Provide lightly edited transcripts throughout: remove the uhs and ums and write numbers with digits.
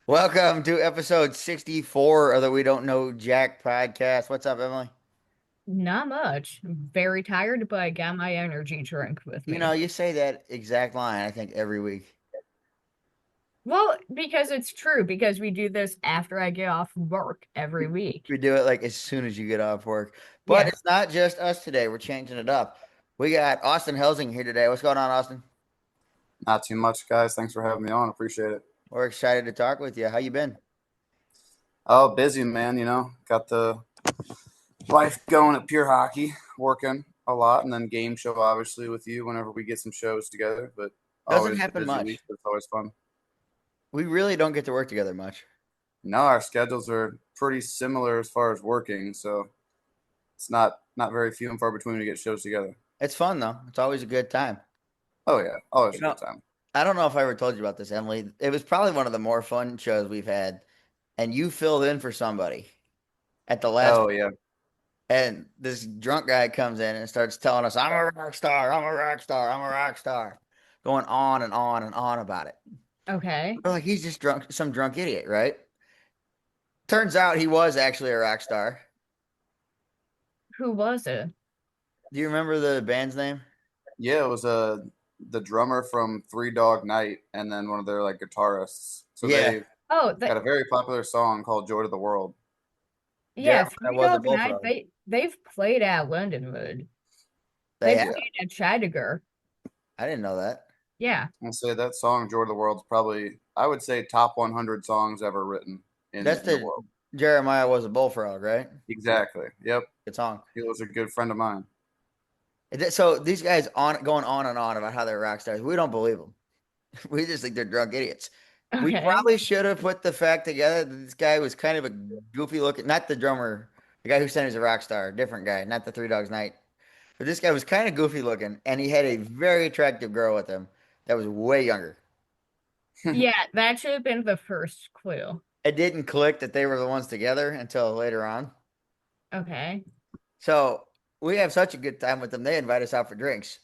Welcome to episode 64 of the We Don't Know Jack podcast. What's up, Emily? Not much. I'm very tired, but I got my energy drink with You know, me. you say that exact line, I think, every week. Well, because it's true, because we do this after I get off work every week. We do it like as soon as you get off work. But Yeah. it's not just us today. We're changing it up. We got Austin Helsing here today. What's going on, Austin? Not too much, guys. Thanks for having me on. Appreciate it. We're excited to talk with you. How you been? Oh, busy, man. Got the life going at Pure Hockey, working a lot, and then game show, obviously, with you whenever we get some shows together. But Doesn't always a happen busy week, much. but it's always fun. We really don't get to work together much. No, our schedules are pretty similar as far as working, so it's not very few and far between to get shows together. It's fun though. It's always a good time. Oh yeah, always You a know, good time. I don't know if I ever told you about this, Emily. It was probably one of the more fun shows we've had, and you filled in for somebody at the last. Oh yeah. And this drunk guy comes in and starts telling us, I'm a rock star, I'm a rock star, I'm a rock star, going on and on and on about it. Okay. We're like, he's just drunk, some drunk idiot, right? Turns out he was actually a rock star. Who was it? Do you remember the band's name? Yeah, it was the drummer from Three Dog Night and then one of their like guitarists. So Yeah, they Oh, got a very popular song called Joy to the World. yeah, Jeremiah Three was a Dog Night. bullfrog. They've played at Lindenwood. They They have. Yeah. played at Scheidegger. I didn't know that. Yeah. I'll say that song Joy to the World is probably, I would say, top 100 songs ever written That's in the the world. Jeremiah was a bullfrog, right? Exactly. Yep. Good song. He was a good friend of mine. So these guys on going on and on about how they're rock stars. We don't believe them. We just think they're drunk idiots. We Okay. probably should have put the fact together that this guy was kind of a goofy looking, not the drummer, the guy who said he's a rock star, different guy, not the Three Dogs Night. But this guy was kind of goofy looking, and he had a very attractive girl with him that was way younger. Yeah, that should have been the first clue. It didn't click that they were the ones together until later on. Okay. So we have such a good time with them. They invite us out for drinks.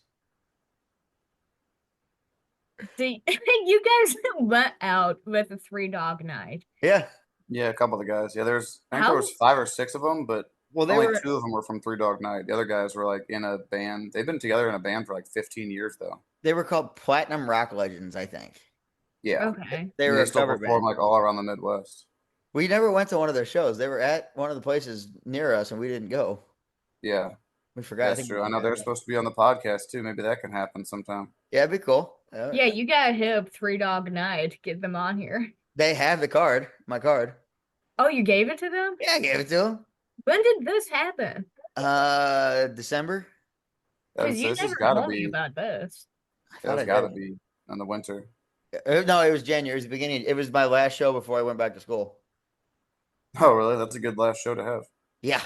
See, you guys went out with a Three Dog Night. Yeah. Yeah, a couple of the guys. Yeah, I think there How? was five or six of them, but Well, they only were two of them were from Three Dog Night. The other guys were like in a band. They've been together in a band for like 15 years, though. they were called Platinum Rock Legends, I think. Yeah. Okay. They And were they a still cover perform band. like all around the Midwest. We never went to one of their shows. They were at one of the places near us, and we didn't go. Yeah, We forgot. I that's think we true. I know forgot they're about it. supposed to be on the podcast too. Maybe that can happen sometime. Yeah, it'd be cool. Yeah, you got hip Three Dog Night. Get them on here. They have the card, my card. Oh, you gave it to them? Yeah, I gave it to them. When did this happen? December. Because you This has never got to told me be. about this. I thought That's I got did. to be in the winter. No, it was January. It was the beginning. It was my last show before I went back to school. Oh, really? That's a good last show to have. Yeah,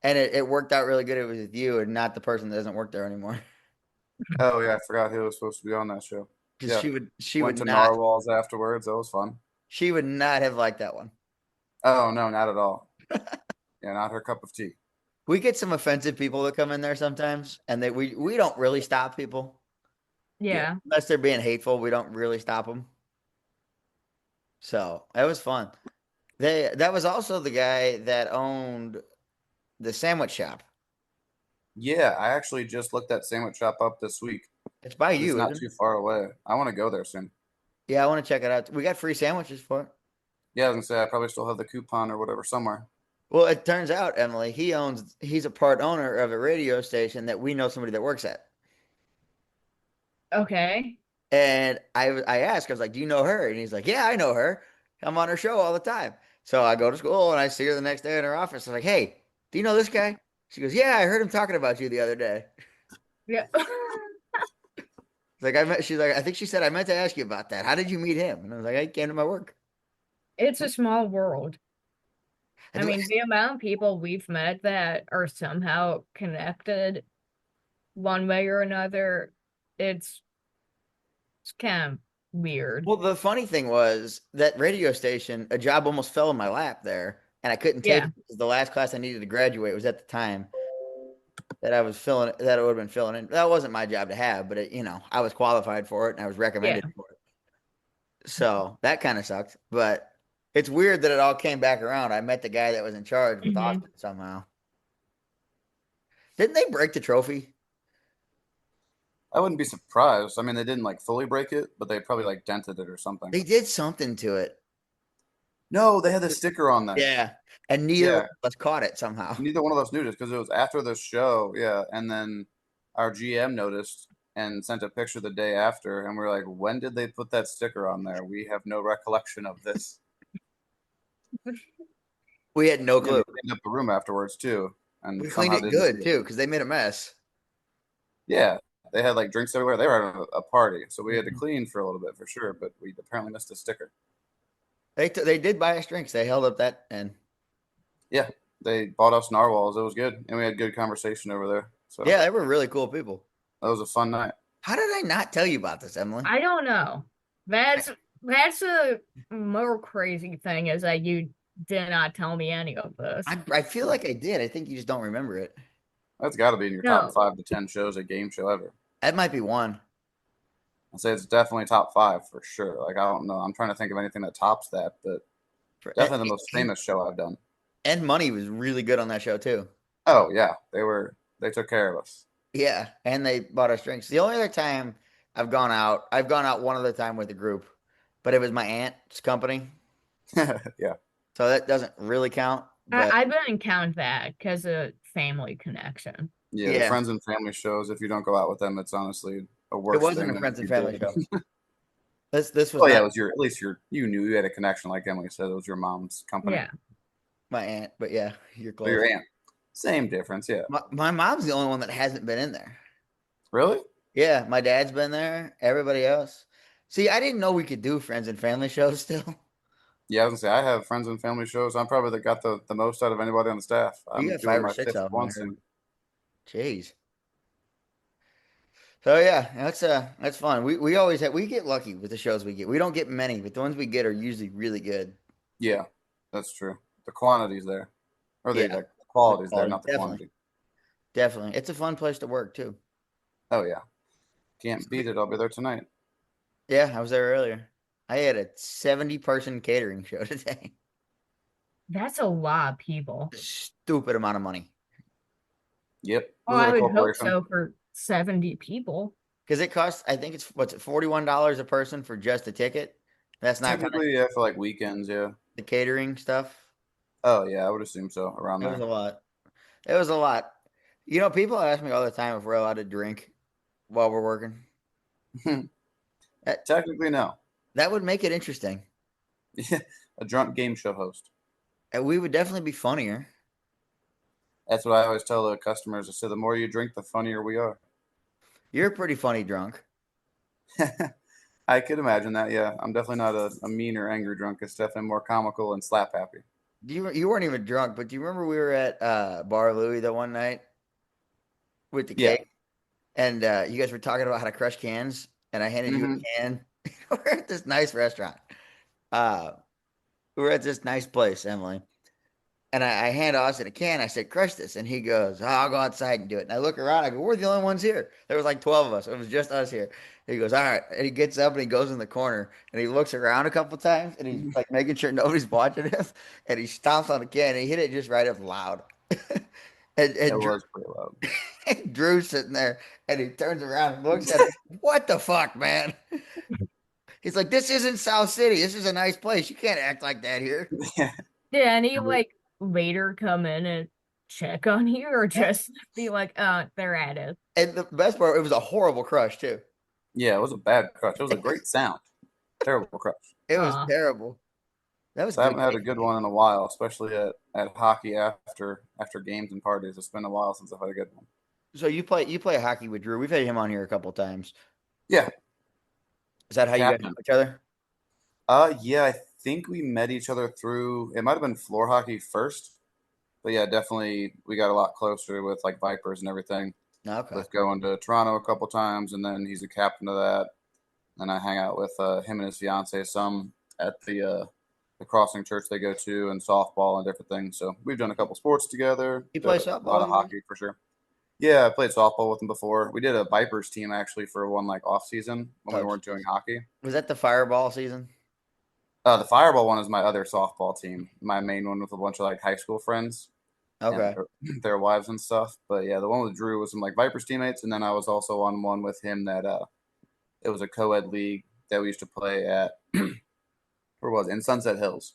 and it worked out really good. It was with you and not the person that doesn't work there anymore. Oh yeah, I forgot who was supposed to be on that show. Because Yeah, she went would to not Narwhals afterwards. That was fun. she would not have liked that one. Oh no, not at all. Yeah, not her cup of tea. We get some offensive people that come in there sometimes, and we don't really stop people. Yeah, Yeah. unless they're being hateful, we don't really stop them. So it was fun. That was also the guy that owned the sandwich shop. Yeah, I actually just looked that sandwich shop up this week. It's by 'Cause it's you, not isn't it? too far away. I want to go there soon. Yeah, I want to check it out. We got free sandwiches for it. Yeah, I was gonna say I probably still have the coupon or whatever somewhere. Well, it turns out, Emily, he's a part owner of a radio station that we know somebody that works at. Okay. And I asked, I was like, "Do you know her?" And he's like, "Yeah, I know her. I'm on her show all the time." So I go to school and I see her the next day in her office. I'm like, "Hey, do you know this guy?" She goes, "Yeah, I heard him talking about you the other day." Yeah. She's like, "I think she said I meant to ask you about that. How did you meet him?" And I was like, "I came to my work." It's a small world. And I mean, the amount of people we've met that are somehow connected one way or another, it's it's kind of weird. well, the funny thing was that radio station, a job almost fell in my lap there, and I couldn't take Yeah. it because the last class I needed to graduate was at the time that I was filling that I would have been filling in. That wasn't my job to have, but I was qualified for it and I was Yeah. recommended for it. So that kind of sucked. But It's weird that it all came back around. I met the guy that was in charge with Mhm. Austin somehow. Didn't they break the trophy? I wouldn't be surprised. I mean, they didn't like fully break it, but they probably like dented it or something. They did something to it. No, they had the sticker on there. Yeah. And neither one Yeah, of us caught it somehow. neither one of us knew this because it was after the show. Yeah, and then our GM noticed and sent a picture the day after, and we are like, "When did they put that sticker on there? We have no recollection of this." We had no Yeah, we clue. cleaned up the room afterwards too, We and cleaned somehow it didn't see good it. too, because they made a mess. Yeah, they had like drinks everywhere. They were having a party, so we had to Mhm. clean for a little bit for sure. But we apparently missed a sticker. They did buy us drinks. They held up that end. Yeah, they bought us narwhals. It was good, and we had good conversation over there. So Yeah, they were really cool people. that was a fun night. How did I not tell you about this, Emily? I don't know. That's a more crazy thing is that you did not tell me any of this. I feel like I did. I think you just don't remember it. That's got to be in your top No. 5 to 10 shows, a game show ever. That might be one. I'd say it's definitely top 5 for sure. Like I don't know, I'm trying to think of anything that tops that, but For, definitely the most famous show I've done. and Money was really good on that show too. Oh yeah, they took care of us. Yeah, and they bought us drinks. The only other time I've gone out one other time with a group, but it was my aunt's company, Yeah, so that doesn't really count. But I wouldn't count that because of family connection. yeah. The yeah, friends and family shows, if you don't go out with them, it's honestly a it worse wasn't thing a than friends if and you family did. show. This was Well, yeah, not it was your at least you knew you had a connection, like Emily said, it was your mom's company. Yeah. my aunt, but yeah, you're Or your close. aunt. Same difference, yeah. My mom's the only one that hasn't been in there. Really? Yeah, my dad's been there. Everybody else. See, I didn't know we could do friends and family shows still. Yeah, I was gonna say I have friends and family shows. I'm probably the got the most out of anybody on the staff. You I'm got doing five or my six fifth of them, I one heard. soon. Jeez. So yeah, that's fun. We always have we get lucky with the shows we get. We don't get many, but the ones we get are usually really good. Yeah, that's true. The quantity's there, or Yeah, the quality's there, not the definitely, quantity. definitely. It's a fun place to work too. Oh yeah, can't beat it. I'll be there tonight. Yeah, I was there earlier. I had a 70-person catering show today. That's a lot of people. Stupid amount of money. Yep, Well, was it I a would hope corporation? so for 70 people. Because it costs, I think it's what's it, $41 a person for just a ticket. That's not kind of Technically, yeah, for like weekends, yeah. the catering stuff. Oh yeah, I would assume so around It was there. a lot. It was a lot. You know, people ask me all the time if we're allowed to drink while we're working. That, Technically, no. that would make it interesting. Yeah, a drunk game show host. And we would definitely be funnier. That's what I always tell the customers. I say the more you drink, the funnier we are. You're pretty funny drunk. I could imagine that. Yeah, I'm definitely not a mean or angry drunk. It's definitely more comical and slap happy. You weren't even drunk, but do you remember we were at Bar Louie the one night with the Yeah. cake, and you guys were talking about how to crush cans, and I handed you Hmm. a can. We're at this nice restaurant. Uh, we're at this nice place, Emily. And I hand Austin a can. I said, crush this. And he goes, oh, I'll go outside and do it. And I look around. I go, we're the only ones here. There was like 12 of us. It was just us here. He goes, all right. And he gets up and he goes in the corner and he looks around a couple times and he's like making sure nobody's watching him. And he stomps on the can and he hit it just right up loud. and, It and, Drew, was pretty loud. and Drew's sitting there and he turns around and looks at him. What the fuck, man? He's like, this isn't South City. This is a nice place. You can't act like that here. Yeah. Did any like later come in and check on you or just be like, they're at it? And the best part, it was a horrible crush too. Yeah, it was a bad crush. It was a great sound. Terrible crush. It was Aw. terrible. That was So I good haven't had a cake. good one in a while, especially at hockey after games and parties. It's been a while since I've had a good one. So you play hockey with Drew. We've had him on here a couple times. Yeah, Is that how you guys know captain. each other? Yeah, I think we met each other through it might have been floor hockey first. But yeah, definitely we got a lot closer with like Vipers and everything. No, okay. With going to Toronto a couple times, and then he's a captain of that. And I hang out with him and his fiance some at the crossing church they go to, and softball and different things. So we've done a couple sports together. You play Done a lot softball of with him? hockey for sure. Yeah, I played softball with him before. We did a Vipers team actually for one like off season when we Oh, weren't doing hockey. was that the fireball season? The Fireball one is my other softball team, my main one with a bunch of like high school friends and Okay. their wives and stuff. But yeah, the one with Drew was some like Vipers teammates, and then I was also on one with him that it was a co-ed league that we used to play at where was it? In Sunset Hills.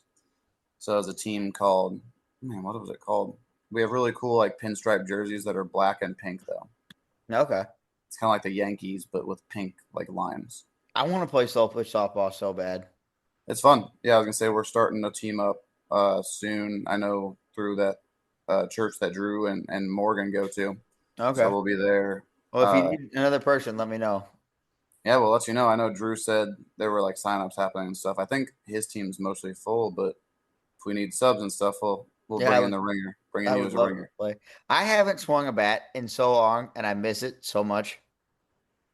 So it was a team called man, what was it called? We have really cool like pinstripe jerseys that are black and pink though. Okay. It's kind of like the Yankees, but with pink like lines. I want to play softball so bad. It's fun. Yeah, I was gonna say we're starting to team up soon. I know through that church that Drew and Morgan go to, so Okay. we'll be there. Well, if you need another person, let me know. Yeah, we'll let you know. I know Drew said there were like signups happening and stuff. I think his team's mostly full, but if we need subs and stuff, we'll Yeah, bring in the ringer. Bring in I you would as a love to ringer. play. I haven't swung a bat in so long, and I miss it so much.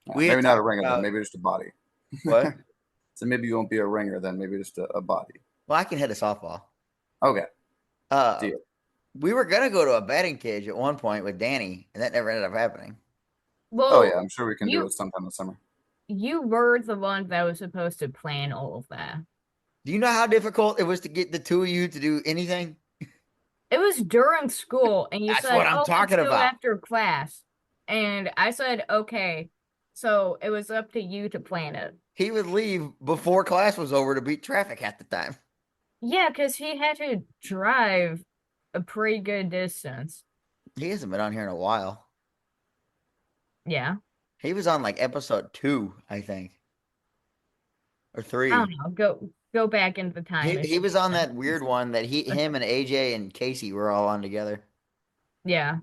Yeah, We maybe had not a talked ringer then. about Maybe just a body. what? So maybe you won't be a ringer then. Maybe just a body. Well, I can hit a softball. Okay, Uh, deal. we were gonna go to a batting cage at one point with Danny, and that never ended up happening. Oh yeah, Well, I'm sure we can do you it sometime this summer. you were the one that was supposed to plan all of that. Do you know how difficult it was to get the two of you to do anything? It was during school, and you That's said, what I'm "Oh, let's talking go about. after class." And I said, "Okay." So it was up to you to plan it. He would leave before class was over to beat traffic at the time. Yeah, because he had to drive a pretty good distance. He hasn't been on here in a while. Yeah. He was on like episode 2, I think, or I 3. don't know. Go back in the time He machine. was on that weird one that him and AJ and Casey were all on together. Yeah.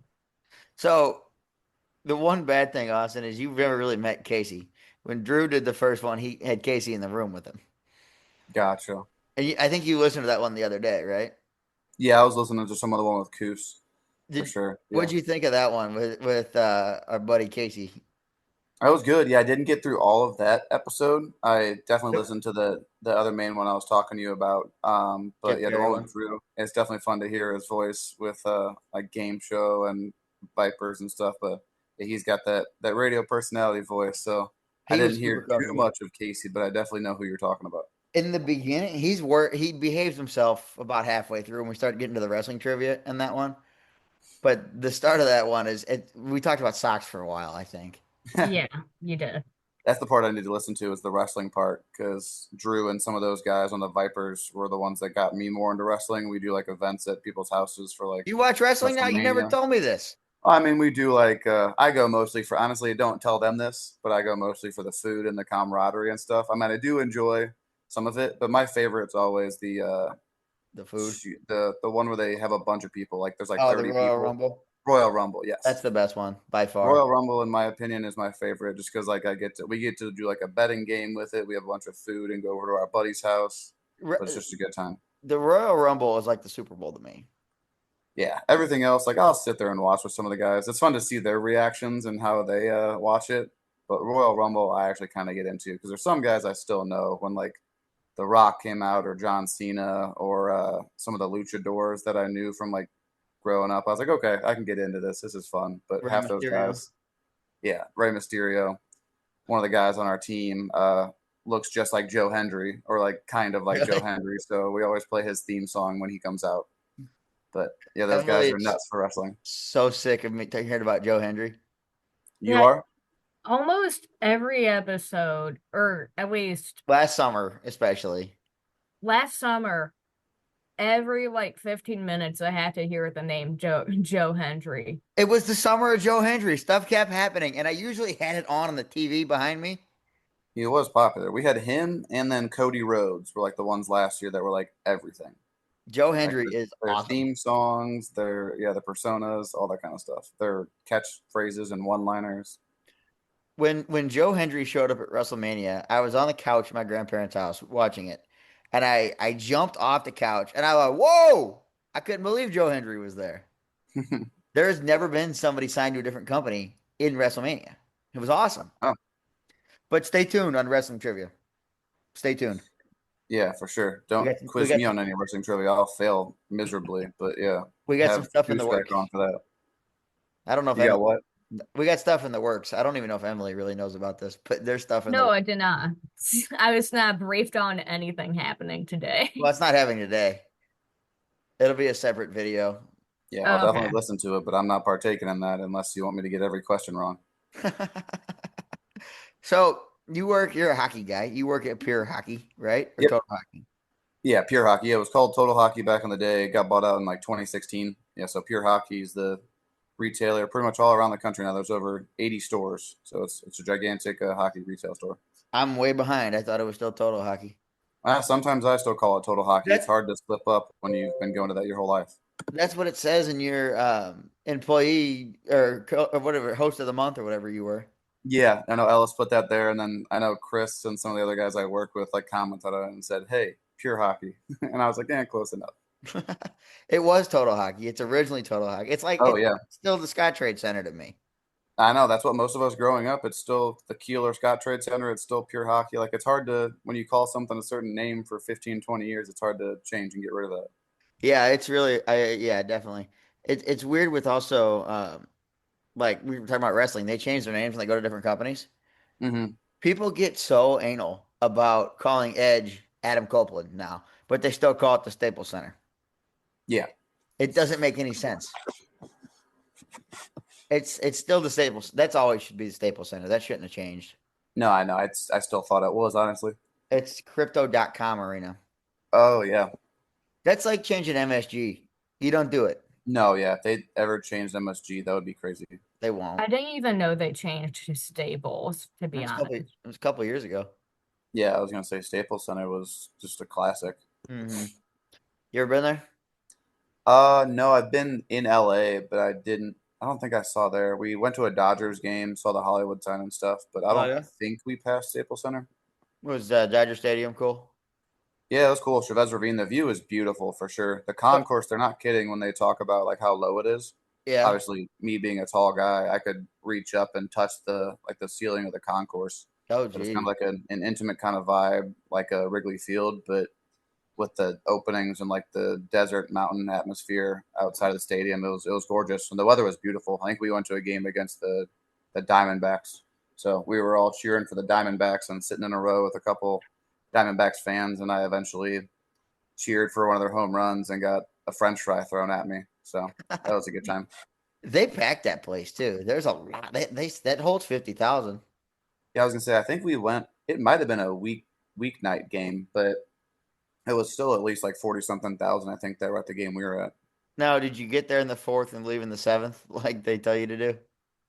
So the one bad thing, Austin, is you've never really met Casey. When Drew did the first one, he had Casey in the room with him. Gotcha. And I think you listened to that one the other day, right? Yeah, I was listening to some other one with Coos for Did sure. Yeah. What'd you think of that one with our buddy Casey? That was good. Yeah, I didn't get through all of that episode. I definitely listened to the other main one I was talking to you about. But Jeff yeah, the Perry one one. with Drew, it's definitely fun to hear his voice with like game show and Vipers and stuff. But yeah, he's got that radio personality voice. So I He didn't was hear super too comfortable. much of Casey, but I definitely know who you're talking about. In the beginning, he behaves himself about halfway through when we start getting to the wrestling trivia in that one. But the start of that one we talked about socks for a while, I think. Yeah, you did. That's the part I need to listen to is the wrestling part because Drew and some of those guys on the Vipers were the ones that got me more into wrestling. We do like events at people's houses for like You watch wrestling now? You never WrestleMania. told me this. I mean, we do like I go mostly for honestly. Don't tell them this, but I go mostly for the food and the camaraderie and stuff. I mean, I do enjoy some of it, but my favorite's always The food. the one where they have a bunch of people. Like there's like Oh, the 30 Royal people. Rumble. Royal Rumble, That's yes. the best one by far. Royal Rumble, in my opinion, is my favorite, just because like we get to do like a betting game with it. We have a bunch of food and go over to our buddy's house, but it's just a good time. The Royal Rumble is like the Super Bowl to me. Yeah, everything else, like I'll sit there and watch with some of the guys. It's fun to see their reactions and how they watch it. But Royal Rumble, I actually kind of get into because there's some guys I still know when like The Rock came out or John Cena or some of the luchadors that I knew from like growing up. I was like, okay, I can get into this. This is fun. But Rey half those Mysterio. guys, yeah, Rey Mysterio, one of the guys on our team, looks just like Joe Hendry or like kind of like Joe Really? Hendry. So we always play his theme song when he comes out. But yeah, those guys are Emily's nuts for wrestling. so sick of me hearing about Joe Hendry. You Yeah, are? almost every episode, or at least Last summer, especially. last summer, every like 15 minutes, I had to hear the name Joe Hendry. It was the summer of Joe Hendry. Stuff kept happening, and I usually had it on the TV behind me. He was popular. We had him and then Cody Rhodes were like the ones last year that were like everything. Joe Like Hendry is their awesome. theme songs, the personas, all that kind of stuff. Their catchphrases and one-liners. When Joe Hendry showed up at WrestleMania, I was on the couch at my grandparents' house watching it, and I jumped off the couch and I went, "Whoa!" I couldn't believe Joe Hendry was there. There has never been somebody signed to a different company in WrestleMania. It was awesome. Oh, But stay tuned on wrestling trivia. Stay tuned. yeah, for sure. We Don't got quiz me on any wrestling trivia. I'll fail miserably. But yeah, we got some have stuff in the Goose back works. on for that. I don't know if You got anyone what? We got stuff in the works. I don't even know if Emily really knows about this, but there's stuff in the No, works. I did not. I was not briefed on anything happening today. Well, it's not happening today. It'll be a separate video. Yeah, I'll Okay. definitely listen to it, but I'm not partaking in that unless you want me to get every question wrong. So you're a hockey guy. You work at Pure Hockey, right? Or Yep. Total Hockey? Yeah, Pure Hockey. It was called Total Hockey back in the day. It got bought out in like 2016. Yeah, so Pure Hockey is the retailer pretty much all around the country now. There's over 80 stores, so it's a gigantic hockey retail store. I'm way behind. I thought it was still Total Hockey. Sometimes I still call it Total Hockey. It's That's hard to slip up when you've been going to that your whole life. that's what it says in your employee or whatever host of the month or whatever you were. Yeah, I know Ellis put that there, and then I know Chris and some of the other guys I work with like commented on it and said, "Hey, Pure Hockey," and I was like, "Yeah, close enough." It was Total Hockey. It's originally Total Hockey. It's like Oh it's yeah, still the Scott Trade Center to me. I know that's what most of us growing up. It's still the Keeler Scott Trade Center. It's still Pure Hockey. Like it's hard to when you call something a certain name for 15, 20 years. It's hard to change and get rid of that. Yeah, it's really yeah, definitely. It's weird with also like we were talking about wrestling. They change their names and they go to different companies. Hmm. People get so anal about calling Edge Adam Copeland now, but they still call it the Staples Center. Yeah. It doesn't make any sense. It's still the Staples. That's always should be the Staples Center. That shouldn't have changed. No, I know. I still thought it was honestly. It's crypto.com arena. Oh yeah. That's like changing MSG. You don't do it. No, yeah. If they ever changed MSG, that would be crazy. They won't. I didn't even know they changed to Stables, to be honest. It was a couple years ago. Yeah, I was gonna say Staples Center was just a classic. Hmm. You ever been there? No, I've been in LA, but I don't think I saw there. We went to a Dodgers game, saw the Hollywood sign and stuff, but I Oh don't yeah. think we passed Staples Center. Was Dodger Stadium cool? Yeah, it was cool. Chavez Ravine, the view is beautiful for sure. The Oh, concourse, they're not kidding when they talk about like how low it is. yeah. Obviously, me being a tall guy, I could reach up and touch the ceiling of the concourse. Oh But it's kind of gee. like an intimate kind of vibe, like a Wrigley Field, but with the openings and like the desert mountain atmosphere outside of the stadium. It was gorgeous, and the weather was beautiful. I think we went to a game against the Diamondbacks, so we were all cheering for the Diamondbacks and sitting in a row with a couple Diamondbacks fans, and I eventually cheered for one of their home runs and got a French fry thrown at me. So that was a good time. They packed that place too. There's a lot. They that holds 50,000. Yeah, I was gonna say I think we went. It might have been a weeknight game, but it was still at least like 40 something thousand. I think that were at the game we were at. Now, did you get there in the fourth and leave in the seventh, like they tell you to do,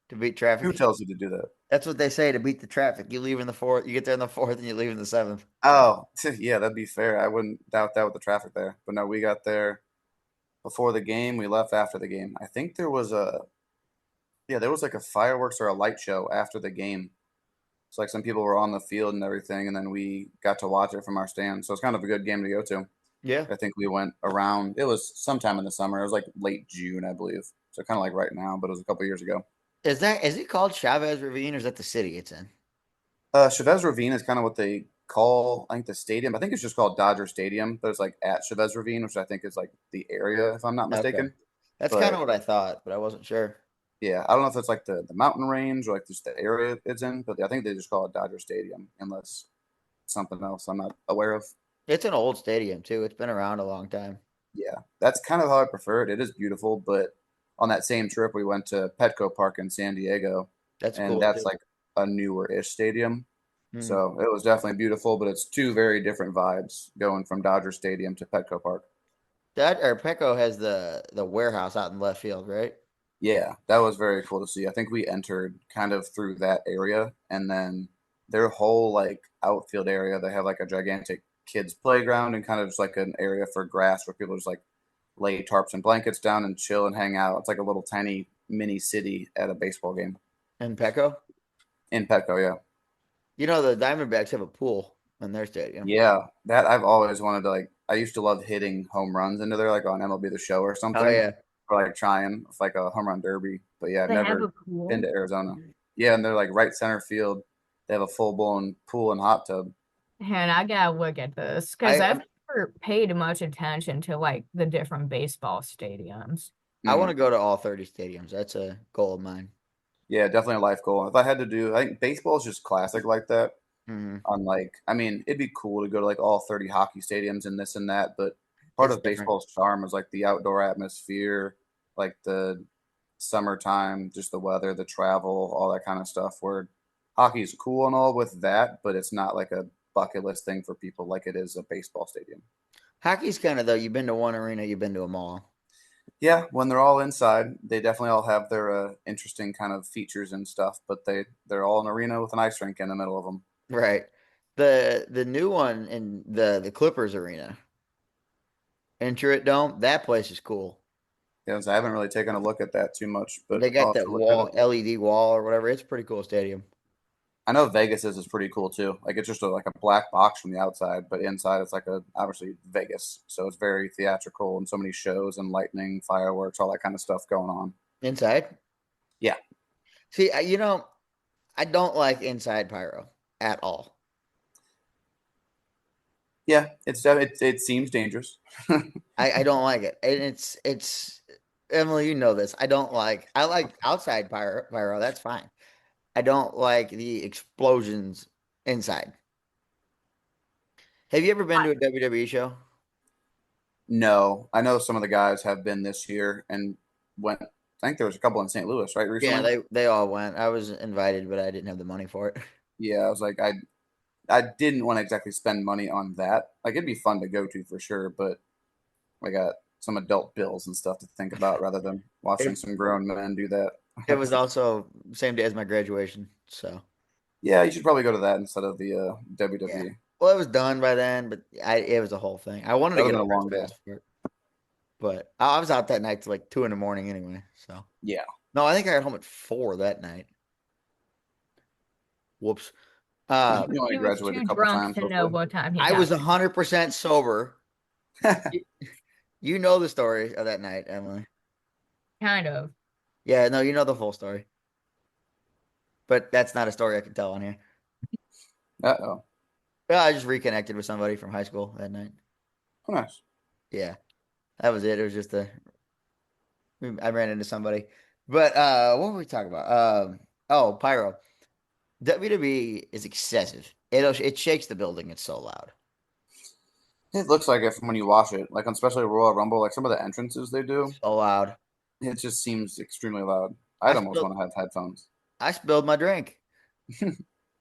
to beat Who traffic? tells you to do that? That's what they say to beat the traffic. You leave in the fourth. You get there in the fourth, and you leave in the seventh. Oh, yeah, that'd be fair. I wouldn't doubt that with the traffic there. But no, we got there before the game. We left after the game. I think there was like a fireworks or a light show after the game. It's like some people were on the field and everything, and then we got to watch it from our stand. So it's kind of a good game to go to. Yeah. I think we went around. It was sometime in the summer. It was like late June, I believe. So kind of like right now, but it was a couple years ago. Is it called Chavez Ravine or is that the city it's in? Chavez Ravine is kind of what they call, I think, the stadium. I think it's just called Dodger Stadium, but it's like at Chavez Ravine, which I think is like the area, if I'm not Okay. mistaken. That's kind But of what I thought, but I wasn't sure. yeah, I don't know if it's like the mountain range or like just the area it's in, but I think they just call it Dodger Stadium, unless something else I'm not aware of. It's an old stadium too. It's been around a long time. Yeah, that's kind of how I prefer it. It is beautiful, but on that same trip, we went to Petco Park in San Diego, That's and cool that's too. like a newer-ish stadium. Hmm. So it was definitely beautiful, but it's two very different vibes going from Dodger Stadium to Petco Park. That or Pecco has the warehouse out in left field, right? Yeah, that was very cool to see. I think we entered kind of through that area, and then their whole like outfield area, they have like a gigantic kids playground and kind of just like an area for grass where people just like lay tarps and blankets down and chill and hang out. It's like a little tiny mini city at a baseball game In Pecco. in Petco. Yeah, You know the Diamondbacks have a pool in their stadium. yeah, that I've always wanted to like. I used to love hitting home runs into there, like on MLB The Show or Oh something, yeah. or like trying with like a home run derby. But yeah, I've They have never a been pool. to Arizona. Yeah, and they're like right center field. They have a full blown pool and hot tub. And I gotta look at this because I I've never paid much attention to like the different baseball stadiums. I want Mm. to go to all 30 stadiums. That's a goal of mine. Yeah, definitely a life goal. If I had to do, I think baseball is just classic like that. Hmm. Unlike, I mean, it'd be cool to go to like all 30 hockey stadiums and this and that, but part It's of different. baseball's charm is like the outdoor atmosphere, like the summertime, just the weather, the travel, all that kind of stuff. Where hockey is cool and all with that, but it's not like a bucket list thing for people like it is a baseball stadium. Hockey's kind of though. You've been to one arena, you've been to them all. Yeah, when they're all inside, they definitely all have their interesting kind of features and stuff, but they're all an arena with an ice rink in the middle of them. Right. The new one in the Clippers arena, Intuit Dome, that place is cool. Yeah, so I haven't really taken a look at that too much, but They I'll got have that to look at wall, it. LED wall or whatever. It's a pretty cool stadium. I know Vegas is pretty cool too. Like it's just like a black box from the outside, but inside it's like a obviously Vegas, so it's very theatrical and so many shows and lightning, fireworks, all that kind of stuff going on. Inside. Yeah, See, I don't like inside pyro at all. yeah, it seems dangerous. I don't like it. And it's Emily, you know this. I like outside pyro, that's fine. I don't like the explosions inside. Have you ever been to a WWE show? No, I know some of the guys have been this year and went. I think there was a couple in St. Louis, right, Yeah, recently. they all went. I was invited, but I didn't have the money for it. Yeah, I was like, I didn't want to exactly spend money on that. Like it'd be fun to go to for sure, but I got some adult bills and stuff to think about rather than watching It some grown men do that. it was also same day as my graduation, so Yeah, you should probably go to that instead of the yeah. WWE. Well, it was done by then, but it was a whole thing. I wanted That to would get have a been a press long day. pass for it, but I was out that night till like 2 in the morning anyway. So Yeah, no, I think I got home at 4 that night. Whoops. you only He was graduated a too couple drunk times, to know hopefully. what time he I was got there. 100% sober. You, you know the story of that night, Emily. Kind of. Yeah, no, you know the full story, but that's not a story I can tell on here. Uh-oh. Yeah, I just reconnected with somebody from high school that night. Oh, nice. Yeah, that was it. It was just I ran into somebody. But what were we talking about? Oh, pyro. WWE is excessive. It shakes the building. It's so loud. It looks like it from when you watch it, like especially Royal Rumble, like some of the entrances they do, So loud. it just seems extremely loud. I I'd almost spilled want to have headphones. I spilled my drink.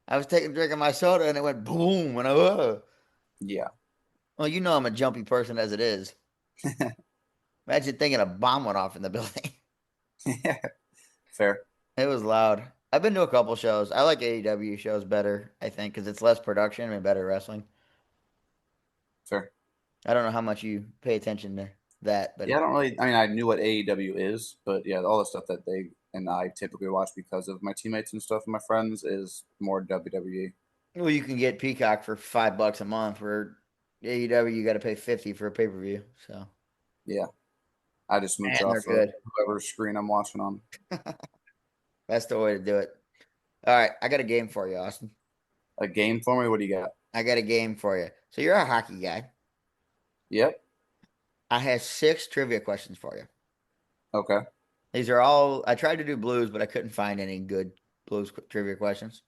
I was taking a drink of my soda and it went boom and Yeah. well, you know I'm a jumpy person as it is. Imagine thinking a bomb went off in the building. Yeah. Fair. It was loud. I've been to a couple shows. I like AEW shows better, I think, because it's less production and better wrestling. Fair. I don't know how much you pay attention to that, but Yeah, I don't really. I mean, I knew what AEW is, but yeah, all the stuff that they and I typically watch because of my teammates and stuff and my friends is more WWE. well, you can get Peacock for $5 a month. For AEW, you got to pay 50 for a pay-per-view. So, Yeah, I just mooch and they're off of good. whoever screen I'm watching on. That's the way to do it. All right, I got a game for you, Austin. A game for me? What do you got? I got a game for you. So you're a hockey guy. Yep. I have 6 trivia questions for you. Okay. These are all, I tried to do blues, but I couldn't find any good trivia questions.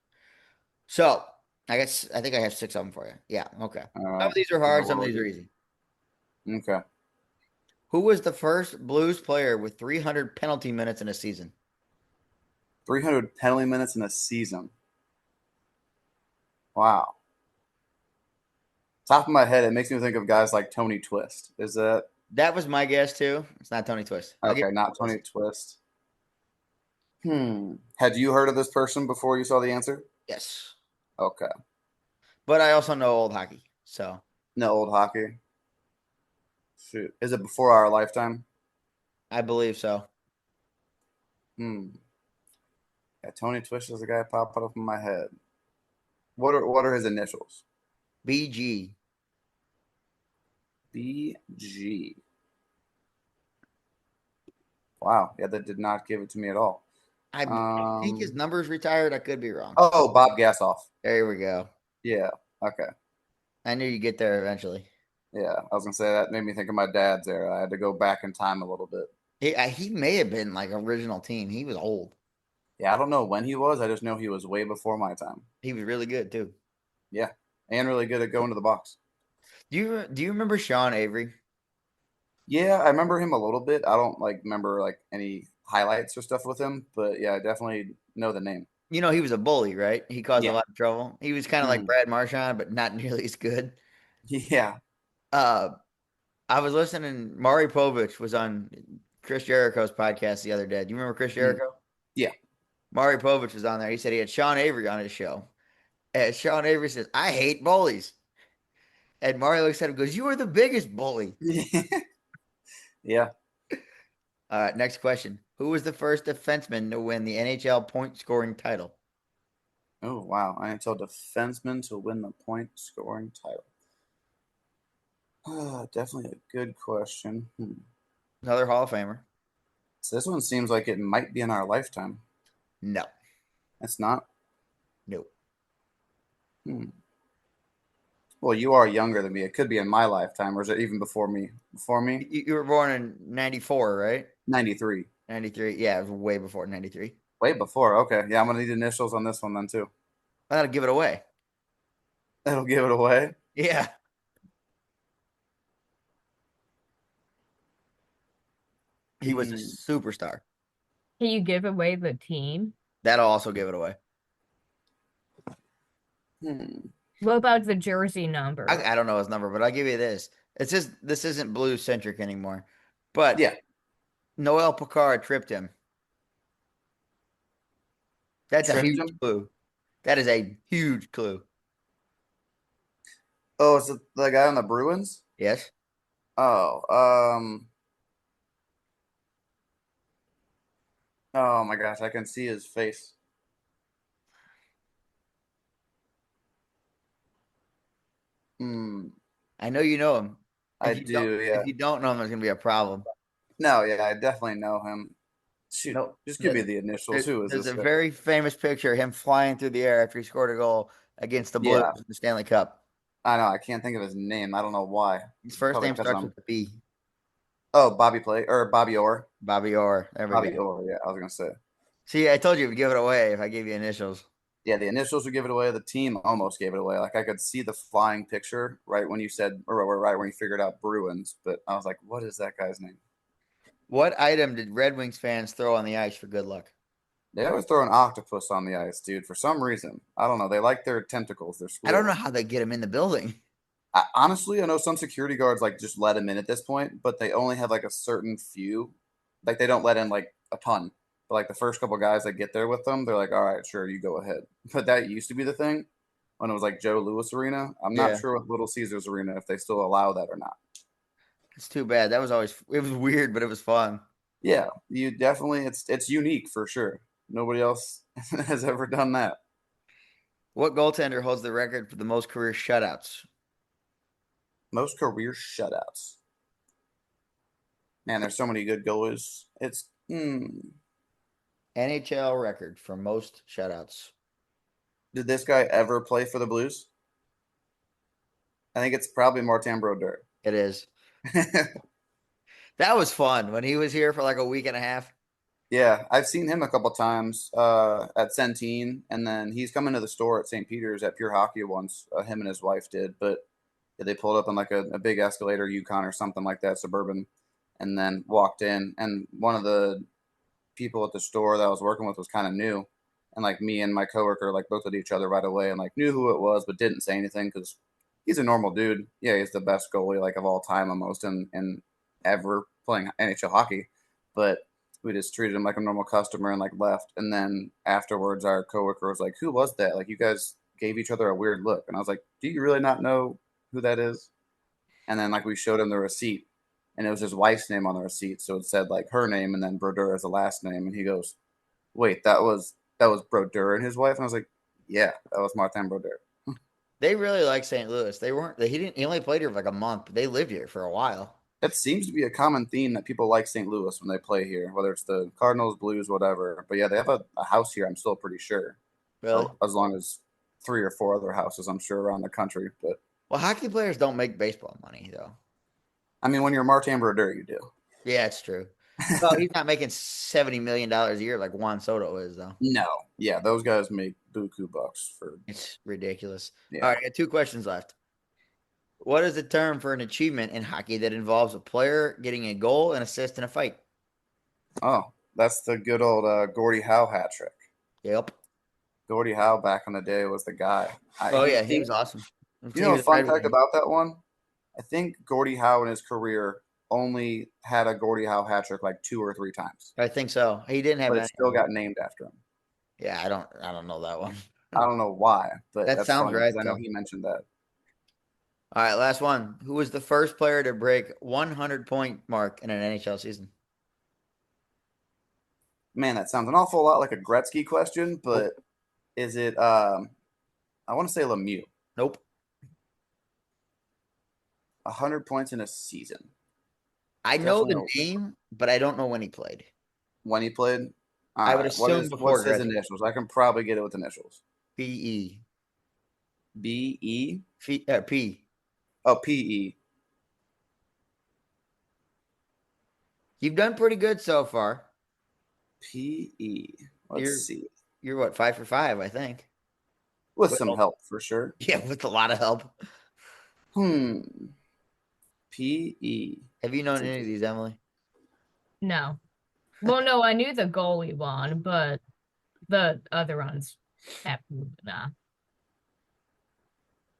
So I think I have 6 of them for you. Yeah, okay. All Some of right. these are Good hard, some of lord. these are easy. Okay. Who was the first blues player with 300 penalty minutes in a season? 300 penalty minutes in a season. Wow. Top of my head, it makes me think of guys like Tony Twist. Is that That was my guess too. It's not Tony Twist. I'll give okay? you Not a Tony guess. Twist. Had you heard of this person before you saw the answer? Yes. Okay. But I also know old hockey. So No old hockey. Shoot. Is it before our lifetime? I believe so. Hmm. Yeah, Tony Twist is the guy popping up in my head. What are his initials? BG. BG. Wow. Yeah, that did not give it to me at all. I think his number's retired. I could be wrong. Oh, Bob Gassoff. There we go. Yeah. Okay. I knew you'd get there eventually. Yeah. I was gonna say that made me think of my dad's era. I had to go back in time a little bit. He may have been like original team. He was old. Yeah, I don't know when he was. I just know he was way before my time. He was really good too. Yeah, and really good at going to the box. Do you remember Sean Avery? Yeah, I remember him a little bit. I don't like remember like any highlights or stuff with him, but yeah, I definitely know the name. You know he was a bully, right? He caused a Yeah. lot of trouble. He was kind of like Hmm. Brad Marchand, but not nearly as good. Yeah. Uh, I was listening. Maury Povich was on Chris Jericho's podcast the other day. Do you remember Chris Mm. Jericho? Yeah. Maury Povich was on there. He said he had Sean Avery on his show. And Sean Avery says, "I hate bullies." And Maury looks at him and goes, "You are the biggest bully." Yeah. All right, next question. Who was the first defenseman to win the NHL point scoring title? Oh wow! NHL defenseman to win the point scoring title. Definitely a good question. Another Hall of Famer. So this one seems like it might be in our lifetime. No, It's not. no. Hmm. Well, you are younger than me. It could be in my lifetime, or is it even before me? Before me? You were born in 94, right? 93. 93. Yeah, it was way before 93. Way before. Okay. Yeah, I'm gonna need initials on this one then too. I gotta give it away. That'll give it away. Yeah. He was a Hmm. superstar. Can you give away the team? That'll also give it away. Hmm. What about the jersey number? I don't know his number, but I'll give you this. It's just this isn't blue centric anymore. But Yeah. Noel Picard tripped him. That's a Tripped huge him. clue. That is a huge clue. Oh, is it the guy on the Bruins? Yes. Oh, oh my gosh, I can see his face. Hmm. I know you know him. I do, If yeah. you don't know him, there's gonna be a problem. No, yeah, I definitely know him. Shoot, No, just give me the initials. Who is there's this a guy? very famous picture of him flying through the air after he scored a goal against the Blues Yeah, in the Stanley Cup. I know. I can't think of his name. I don't know why. His first Probably name because starts I'm. with a B. Oh, Bobby Play or Bobby Orr. Bobby Orr. There we go. Bobby Orr. Yeah, I was gonna say. See, I told you we'd give it away if I gave you initials. Yeah, the initials would give it away. The team almost gave it away. Like I could see the flying picture right when you said, or right when you figured out Bruins. But I was like, what is that guy's name? What item did Red Wings fans throw on the ice for good luck? They always throw an octopus on the ice, dude. For some reason, I don't know. They like their tentacles. They're I don't know squid. how they get him in the building. Honestly, I know some security guards like just let him in at this point, but they only have like a certain few. Like they don't let in like a ton. But like the first couple guys that get there with them, they're like, all right, sure, you go ahead. But that used to be the thing when it was like Joe Louis Arena. I'm not Yeah, sure with Little Caesars Arena if they still allow that or not. it's too bad. That was always it was weird, but it was fun. Yeah, you definitely it's unique for sure. Nobody else has ever done that. What goaltender holds the record for the most career shutouts? Most career shutouts. Man, there's so many good goalies. It's NHL record for most shutouts. did this guy ever play for the Blues? I think it's probably Martin Brodeur. It is. That was fun when he was here for like a week and a half. Yeah, I've seen him a couple times at Centene, and then he's coming to the store at St. Peter's at Pure Hockey once. Him and his wife did, but yeah, they pulled up on like a big escalator, Yukon or something like that, suburban, and then walked in. And one of the people at the store that I was working with was kind of new, and like me and my coworker like looked at each other right away and like knew who it was, but didn't say anything because he's a normal dude. Yeah, he's the best goalie like of all time almost, and ever playing NHL hockey, but we just treated him like a normal customer and like left. And then afterwards, our coworker was like, "Who was that? Like, you guys gave each other a weird look." And I was like, "Do you really not know who that is?" And then like we showed him the receipt, and it was his wife's name on the receipt, so it said like her name and then Brodeur as the last name. And he goes, "Wait, that was Brodeur and his wife?" And I was like, "Yeah, that was Martin Brodeur." They really like St. Louis. They weren't. He only played here for like a month, but they lived here for a while. That seems to be a common theme that people like St. Louis when they play here, whether it's the Cardinals, Blues, whatever. But yeah, they have a house here. I'm still pretty sure, Really? or as long as three or four other houses, I'm sure around the country. But Well, hockey players don't make baseball money though. I mean, when you're Martin Brodeur, you do. Yeah, it's true. Well, he's not making $70 million a year like Juan Soto is, though. No, yeah, those guys make buku bucks for It's ridiculous. yeah. All right, I got 2 questions left. What is the term for an achievement in hockey that involves a player getting a goal and assist in a fight? Oh, that's the good old Gordie Howe hat trick. Yep. Gordie Howe back in the day was the guy. Oh, He yeah, he think was awesome. you He know a was fun Red fact Wing. about that one? I think Gordie Howe in his career only had a Gordie Howe hat trick like 2 or 3 times, I think so. He didn't have but it any. still got named after him. Yeah, I don't know that one. I don't know why, but That that's sounds funny right, because I know though. he mentioned that. All right, last one. Who was the first player to break 100-point mark in an NHL season? Man, that sounds an awful lot like a Gretzky question, Nope. but is it? I want to say Lemieux. Nope. 100 points in a season. I know Definitely the know name, but I don't know when he played. when he played. All I would right, assume before what's his Gretzky. initials? I can probably get it with initials. P-E. B-E. P. Oh, P-E. You've done pretty good so far. P-E. Let's You're see. you're what, 5 for 5, I think. With With some a- help for sure. yeah, with a lot of help. Hmm. P-E. Have you known any of these, Emily? No. Well, no, I knew the goalie won, but the other ones, absolutely not.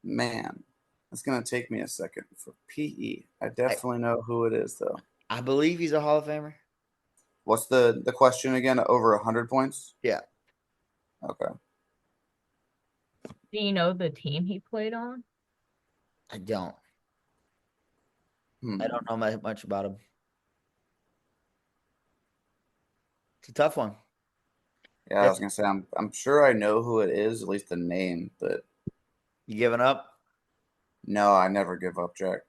Man, it's gonna take me a second for P-E. I I, definitely know who it is though. I believe he's a Hall of Famer. What's the question again? Over 100 points? Yeah, Okay. Do you know the team he played on? I don't. I Hmm. don't know much about him. It's a tough one. Yeah, I That's, was gonna say I'm sure I know who it is, at least the name, but you giving up? no, I never give up, Jack.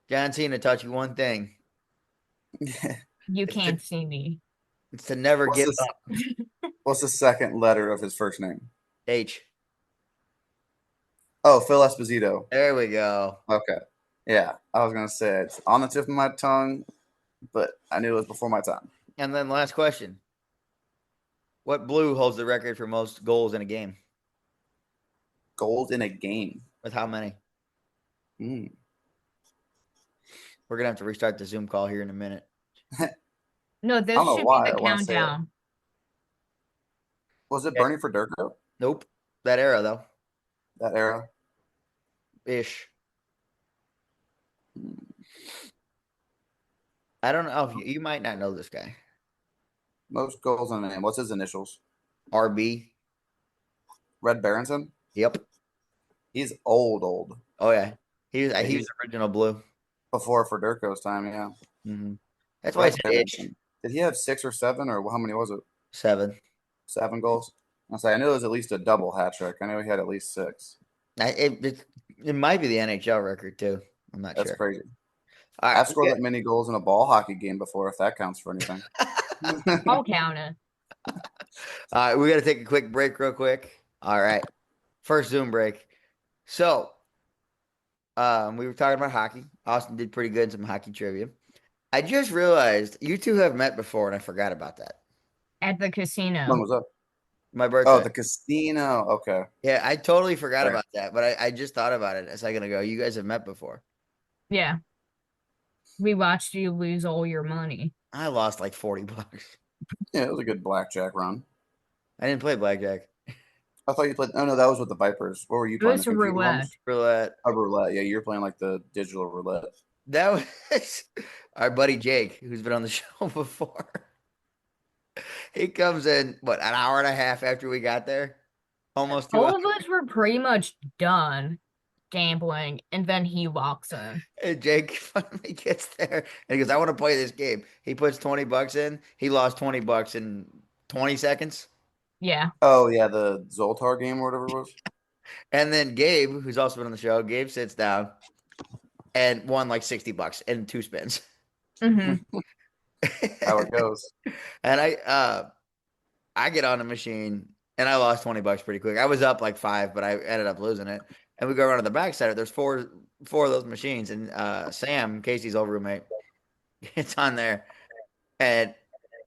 John Cena taught you one thing. You It's to, can't see me. it's to never What's give this? up. What's the second letter of his first name? H. Oh, Phil Esposito. There we go. Okay. Yeah, I was gonna say it's on the tip of my tongue, but I knew it was before my time. And then last question. What blue holds the record for most goals in a game? Gold in a game. With how many? Hmm. We're gonna have to restart the Zoom call here in a minute. No, I this don't know should be why the I want to say it. countdown. Was it Okay. Bernie Federko? Nope. That era though. That era? Ish. Hmm. I don't know if you might not know this guy. Most goals in a name. What's his initials? RB. Red Barrington? Yep. He's old. Oh yeah. He was Yeah, he was he's original blue. before Federko's time, yeah. Hmm. That's why I Red said ish. Barrington. Did he have 6 or 7 or how many was it? 7. 7 goals? I knew it was at least a double hat trick. I knew he had at least 6. It might be the NHL record too. I'm not That's sure. crazy. All right. I've scored that many goals in a ball hockey game before, if that counts for anything. I'll count it. All right, we got to take a quick break real quick. All right. First Zoom break. So, we were talking about hockey. Austin did pretty good in some hockey trivia. I just realized you two have met before, and I forgot about that. At the When casino. was that? My Oh, birthday. the casino. Okay. Yeah, I totally forgot Fair. about that, but I just thought about it a second ago. You guys have met before. Yeah. We watched you lose all your money. I lost like $40. Yeah, it was a good blackjack run. I didn't play blackjack. I thought you played. Oh no, that was with the Vipers. What were you It playing? was The a computer roulette. ones? Roulette. A roulette. Yeah, you're playing like the digital roulette. That was our buddy Jake, who's been on the show before. He comes in, what, an hour and a half after we got there? Almost 2 All hours. of us were pretty much done gambling, and then he walks in. And Jake finally gets there and he goes, I want to play this game. He puts $20 in. He lost $20 in 20 seconds. Yeah. Oh yeah, the Zoltar game or whatever it was. And then Gabe, who's also been on the show, Gabe sits down and won like $60 in 2 spins. Hmm. How it goes. And I get on the machine and I lost $20 pretty quick. I was up like 5, but I ended up losing it. And we go around to the backside. There's four of those machines, and Sam, Casey's old roommate, It's on there and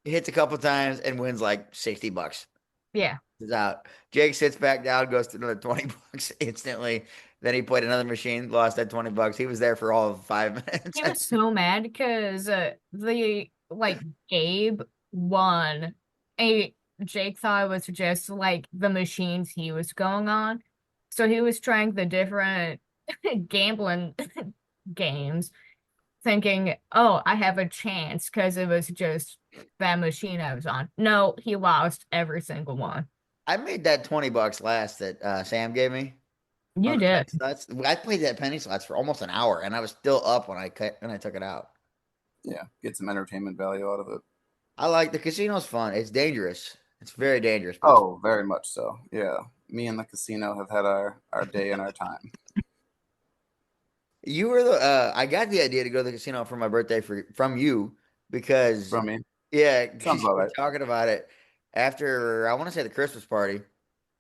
hits a couple times and wins like $60. Yeah. Is out. Jake sits back down, goes to another $20 instantly. Then he played another machine, lost that $20. He was there for all of 5 minutes. He was so mad because the like Gabe won. A Jake thought it was just like the machines he was going on. So he was trying the different gambling games, thinking, oh, I have a chance because it was just that machine I was on. No, he lost every single one. I made that $20 last that Sam gave me on You the did. penny slots. I played that penny slots for almost an hour, and I was still up when I took it out. Yeah, get some entertainment value out of it. I like the casino's fun. It's dangerous. It's very dangerous, but it's Oh, very much so. Yeah, me and the casino have had our day and our time. you were the I got the idea to go to the casino for my birthday from you because From me, yeah, sounds because you about were right. talking about it after I want to say the Christmas party.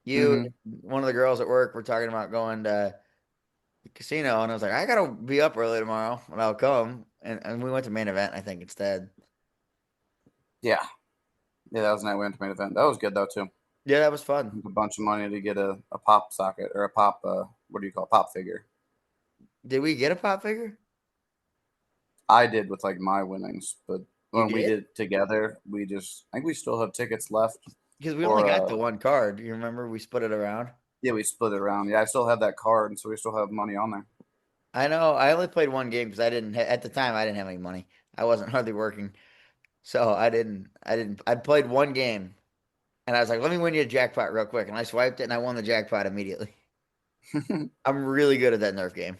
You Hmm. one of the girls at work were talking about going to the casino, and I was like, I gotta be up early tomorrow, and I'll come. And we went to main event, I think, instead. Yeah, yeah, that was the night we went to main event. That was good though too. Yeah, that was fun. A bunch of money to get a pop socket or a pop. What do you call it? Pop figure? Did we get a pop figure? I did with like my winnings, but You when we did? did it together, we just I think we still have tickets left Because we only for got the one card. You remember we split it around? yeah, we split it around. Yeah, I still have that card, and so we still have money on there. I know. I only played one game because I didn't at the time I didn't have any money. I wasn't hardly working, so I didn't. I played one game, and I was like, "Let me win you a jackpot real quick," and I swiped it, and I won the jackpot immediately. I'm really good at that Nerf game.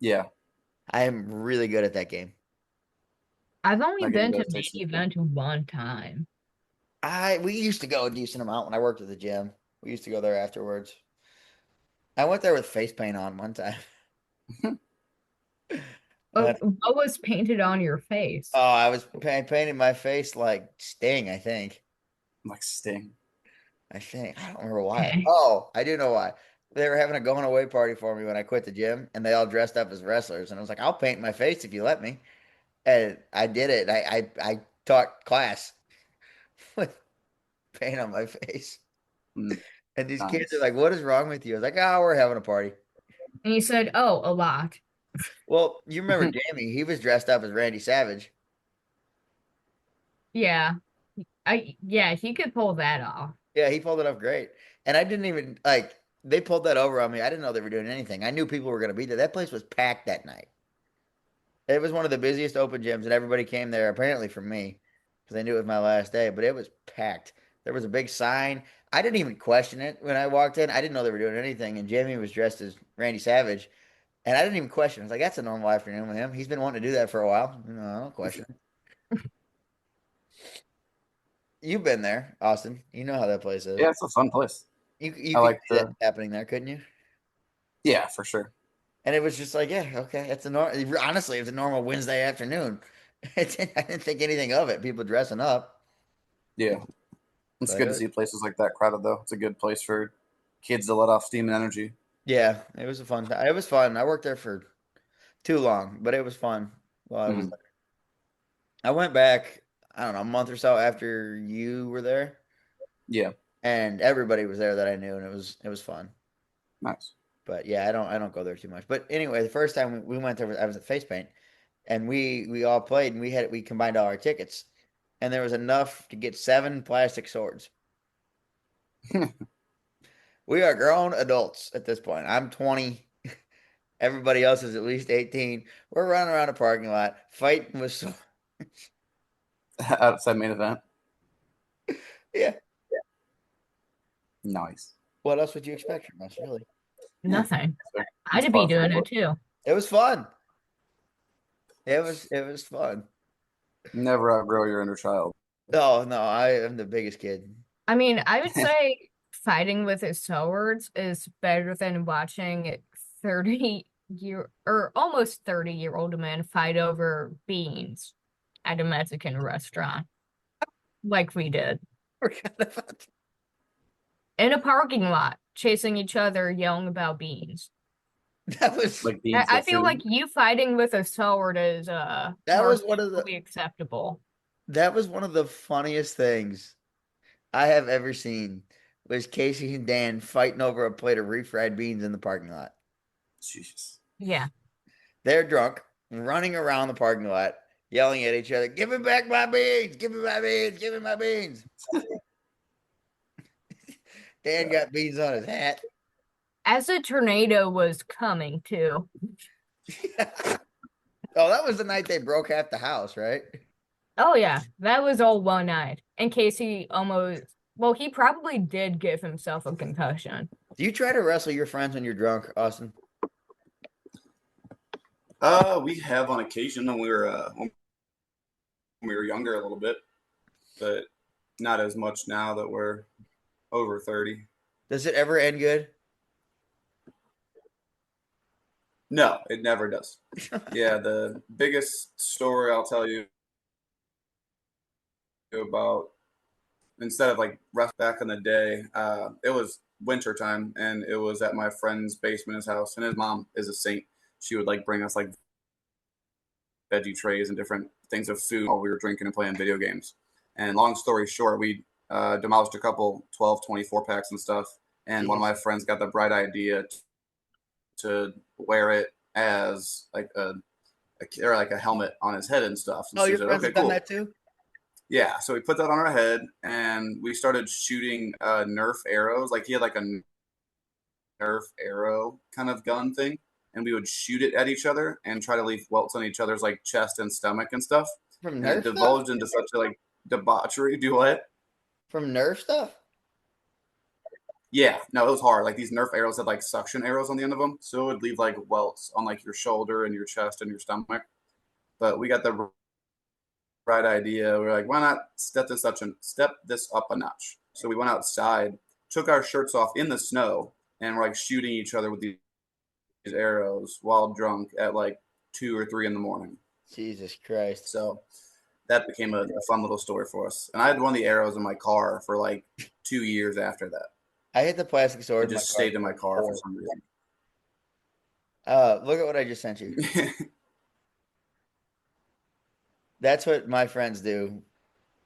Yeah, I am really good at that game. I've only that game been to does main taste so good. event one time. I we used to go a decent amount when I worked at the gym. We used to go there afterwards. I went there with face paint on one time. Oh, Uh, what was painted on your face? I was painting my face like Sting, I think. Like Sting. I don't remember why. Okay. Oh, I do know why. They were having a going away party for me when I quit the gym, and they all dressed up as wrestlers. And I was like, I'll paint my face if you let me. And I did it. I taught class with paint on my face. Mm, And these kids are nice. like, "What is wrong with you?" I was like, "Oh, we're having a party." And you said, oh, a lot. Well, you remember Jamie? He was dressed up as Randy Savage. Yeah. Yeah, he could pull that off. Yeah, he pulled it off great. And I didn't even like they pulled that over on me. I didn't know they were doing anything. I knew people were going to be there. That place was packed that night. It was one of the busiest open gyms, and everybody came there apparently for me because they knew it was my last day. But it was packed. There was a big sign. I didn't even question it when I walked in. I didn't know they were doing anything. And Jamie was dressed as Randy Savage, and I didn't even question. I was like, "That's a normal afternoon with him. He's been wanting to do that for a while." No, I don't question it. You've been there, Austin. You know how that place is. Yeah, it's a fun place. You I could like see that the happening there, couldn't you? yeah for sure. And it was just like, yeah, okay, it's a normal. Honestly, it was a normal Wednesday afternoon. I didn't think anything of it. People dressing up, Yeah, it's but good to see places like that crowded though. It's a good place for kids to let off steam and energy. yeah, it was a fun time. It was fun. I worked there for too long, but it was fun while I was Hmm. there. I went back, I don't know, a month or so after you were there, Yeah, and everybody was there that I knew, and it was fun. nice. But yeah, I don't go there too much. But anyway, the first time we went there, I was at Face Paint, and we all played, and we combined all our tickets, and there was enough to get 7 plastic swords. We are grown adults at this point. I'm 20. Everybody else is at least 18. We're running around a parking lot fighting with swords. Outside main event, Yeah. nice. What else would you expect from us, really? Yeah, Nothing. that's I'd be par for the doing it course. too. It was fun. It was fun. Never outgrow your inner child. Oh no, I am the biggest kid. I mean, I would say fighting with his swords is better than watching 30-year or almost 30-year-old men fight over beans at a Mexican restaurant, like we did Forgot about in a parking lot, chasing each other, yelling about beans. That was like being I for feel like food. you fighting with a sword is that was one of the perfectly acceptable. that was one of the funniest things I have ever seen was Casey and Dan fighting over a plate of refried beans in the parking lot. Jeez. Yeah. They're drunk, running around the parking lot, yelling at each other, "Give me back my beans! Give me my beans! Give me my beans!" Dan Yeah. got beans on his hat. As a tornado was coming too. Oh, that was the night they broke half the house, right? Oh yeah, that was all one night. In case he almost, well, he probably did give himself a concussion. Do you try to wrestle your friends when you're drunk, Austin? We have on occasion when we were younger a little bit, but not as much now that we're over 30. Does it ever end good? No, it never does. Yeah, the biggest story I'll tell you about instead of like rough back in the day, it was winter time and it was at my friend's basement, his house, and his mom is a saint. She would like bring us like veggie trays and different things of food while we were drinking and playing video games. And long story short, we demolished a couple 12, 24 packs and stuff. And one of Jeez. my friends got the bright idea to wear it as like or like a helmet on his head and stuff. And Oh, she your said, friends "Okay, have done cool." that too? Yeah, so we put that on our head and we started shooting Nerf arrows. Like he had like a Nerf arrow kind of gun thing, and we would shoot it at each other and try to leave welts on each other's like chest and stomach and stuff. From And it Nerf stuff? divulged into such a like debauchery. Do what? From Nerf stuff? Yeah, no, it was hard. Like these Nerf arrows had like suction arrows on the end of them, so it would leave like welts on like your shoulder and your chest and your stomach. But we got the right idea. We are like, why not step this up a notch? So we went outside, took our shirts off in the snow, and we're like shooting each other with these arrows while drunk at like 2 or 3 in the morning. Jesus Christ. So that became a fun little story for us. And I had one of the arrows in my car for like 2 years after that. I hit the plastic sword It in my just car stayed in my for car for four. some reason. Look at what I just sent you. That's what my friends do.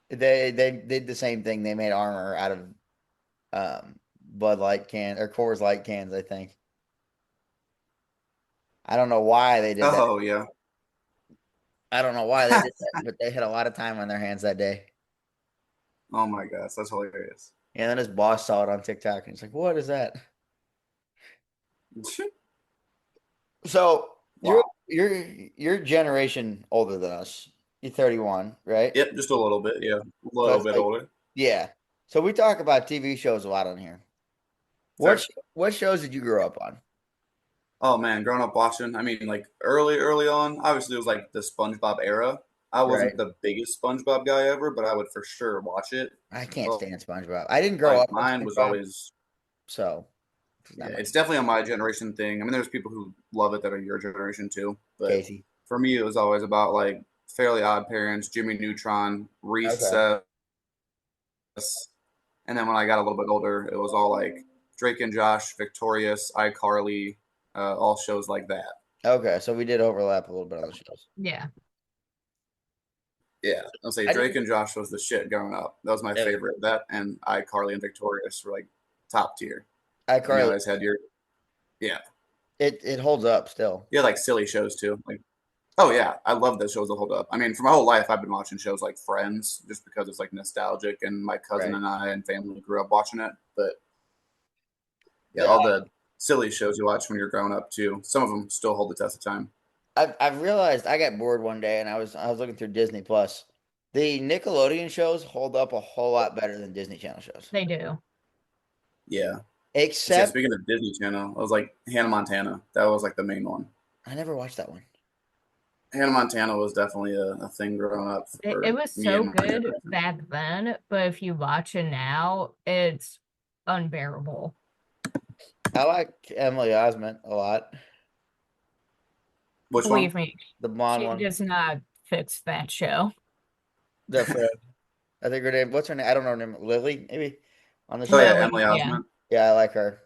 They did the same thing. They made armor out of Bud Light can or Coors Light cans, I think. I don't know why they did that. Oh yeah. I don't know why they did that, but they had a lot of time on their hands that day. Oh my gosh, that's hilarious. And then his boss saw it on TikTok and he's like, "What is that?" So you're Wow. you're you're generation older than us. You're 31, right? Yep, just a little bit. Yeah, a So little it's bit like, older. yeah. So we talk about TV shows a lot on here. Fair. What shows did you grow up on? Oh man, growing up watching, I mean, like early on, obviously it was like the SpongeBob era. I Right. wasn't the biggest SpongeBob guy ever, but I would for sure watch it. I can't Well, stand SpongeBob. I didn't grow like up on mine was SpongeBob, always, so it's not yeah, my it's definitely on my generation thing. I mean, there's people who love it that are your generation too, but Casey. for me, it was always about like Fairly Odd Parents, Jimmy Neutron, Okay. Recess, and then when I got a little bit older, it was all like Drake and Josh, Victorious, iCarly, all shows like that. Okay, so we did overlap a little bit on the shows. Yeah. Yeah, I'll say I Drake didn't. and Josh was the shit growing up. That was my Yeah, favorite. That and iCarly and Victorious were like top tier. And you iCarly. always had your yeah, It holds up still. you had like silly shows too. Like oh yeah, I love those shows that hold up. I mean, for my whole life, I've been watching shows like Friends just because it's like nostalgic, and my cousin Right. and I and family grew up watching it. But yeah, Yeah, all the silly shows you watch when you're growing up too. Some of them still hold the test of time. I've realized I got bored one day and I was looking through Disney Plus. The Nickelodeon shows hold up a whole lot better than Disney Channel shows. They do. Yeah. So yeah, Except speaking of Disney Channel, I was like Hannah Montana. That was like the main one. I never watched that one. Hannah Montana was definitely a thing growing up It for was me so and my good generation. back then, but if you watch it now, it's unbearable. I like Emily Osment a lot. Which one? Believe me, The blonde she one. does not fix that show. The friend. I think her name. What's her name? I don't know her name. Lily, maybe on the Oh show. yeah, Lily, Emily yeah. Osment. Yeah, I like her.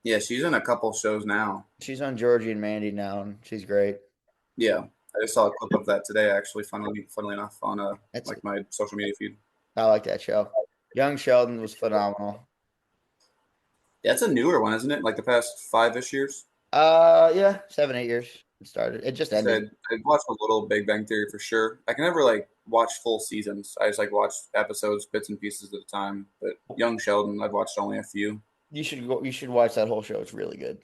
Yeah, she's in a couple shows now. She's on Georgie and Mandy now, and she's great. Yeah, I just saw a clip of that today. Actually, funnily enough, on That's like my social media feed. I like that show. Young Sheldon was phenomenal. Yeah, it's a newer one, isn't it? Like the past 5-ish years. Yeah, 7, 8 years it started. It just ended. Said I watched a little Big Bang Theory for sure. I can never like watch full seasons. I just like watch episodes, bits and pieces at a time. But Young Sheldon, I've watched only a few. You should go. You should watch that whole show. It's really good.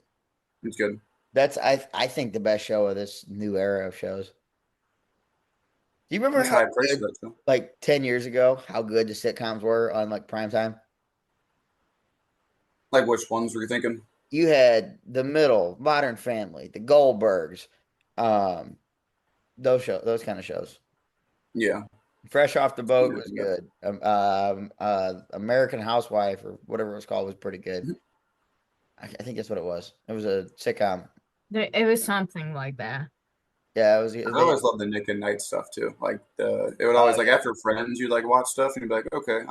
It's good. That's I think the best show of this new era of shows. Do you remember That's how high praise good, for that show. like 10 years ago, how good the sitcoms were on like prime time? Like which ones were you thinking? You had The Middle, Modern Family, The Goldbergs, um, those kind of shows. Yeah. Fresh Off the Boat was Yeah. good. American Housewife or whatever it was called was pretty good. I think that's what it was. It was a sitcom. It was something like that. Yeah, it was. I always loved the Nick and Night stuff too. Like it would Oh always like yeah. after Friends, you'd like watch stuff and you'd be like, okay,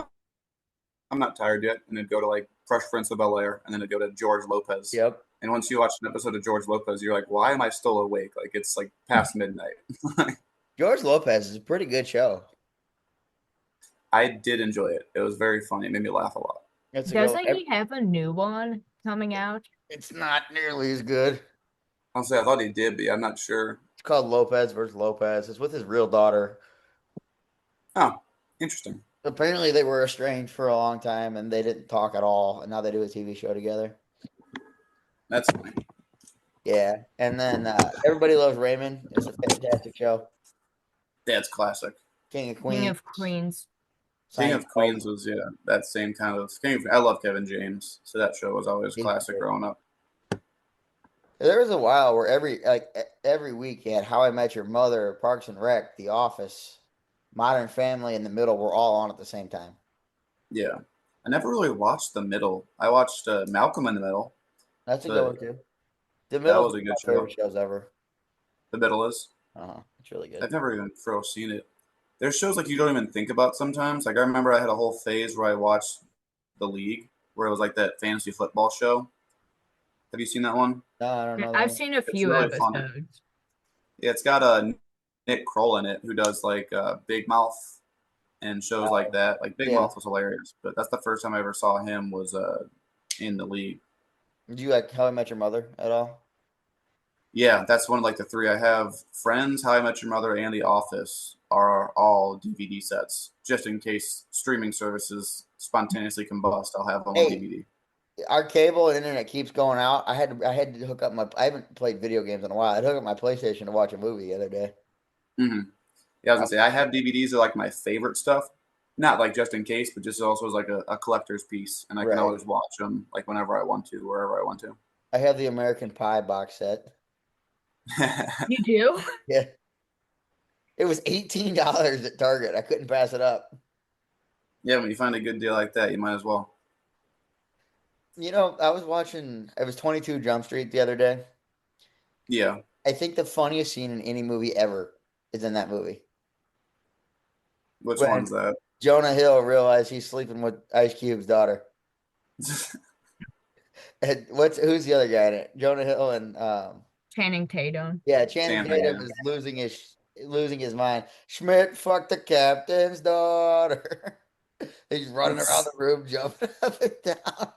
I'm not tired yet, and then go to like Fresh Prince of Bel Air, and then it'd go to George Lopez. Yep. And once you watch an episode of George Lopez, you're like, why am I still awake? Like it's like past midnight. George Lopez is a pretty good show. I did enjoy it. It was very funny. It made me laugh a lot. It's a go. Doesn't he have a new one coming out? It's not nearly as good. Honestly, I thought he did, but I'm not sure. It's called Lopez versus Lopez. It's with his real daughter. Oh, interesting. Apparently, they were estranged for a long time, and they didn't talk at all. And now they do a TV show together. That's funny. Yeah, and then Everybody Loves Raymond. It's a fantastic show. That's classic. King of King Queens. of Queens. King of Seinfeld. Queens was that same kind of I love Kevin James, so that show was always He's classic great. growing up. There was a while where every week you had How I Met Your Mother, Parks and Rec, The Office, Modern Family, in the middle were all on at the same time. Yeah, I never really watched The Middle. I watched Malcolm in the Middle. That's a good one The, too. The that Middle's was a one of good my show. favorite shows ever. The Middle is. It's really good. I've never even seen it. There's shows like you don't even think about sometimes. Like I remember I had a whole phase where I watched The League, where it was like that fantasy football show. Have you seen that one? No, I don't know that I've one. seen a It's few really funny. episodes. Yeah, it's got Nick Kroll in it, who does like Big Mouth and shows like that. Like Big Yeah. Mouth was hilarious, but that's the first time I ever saw him was in The League. Do you like How I Met Your Mother at all? Yeah, that's one of like the three I have. Friends, How I Met Your Mother, and The Office are all DVD sets, just in case streaming services spontaneously combust. I'll have them on Hey, DVD. our cable and internet keeps going out. I had to hook up my. I haven't played video games in a while. I hooked up my PlayStation to watch a movie the other day. Hmm. Yeah, I was gonna say I have DVDs of like my favorite stuff, not like just in case, but just also as like a collector's piece, and I can Right. always watch them like whenever I want to, wherever I want to. I have the American Pie box set. You do? Yeah. It was $18 at Target. I couldn't pass it up. Yeah, when you find a good deal like that, you might as well. I was watching. It was 22 Jump Street the other day. Yeah. I think the funniest scene in any movie ever is in that movie. Which When one's that? Jonah Hill realized he's sleeping with Ice Cube's daughter. And who's the other guy in it? Jonah Hill and Channing Tatum. yeah, Channing Stanley, Tatum yeah. is losing his mind. Schmidt fucked the captain's daughter. He's running around the room jumping up and down.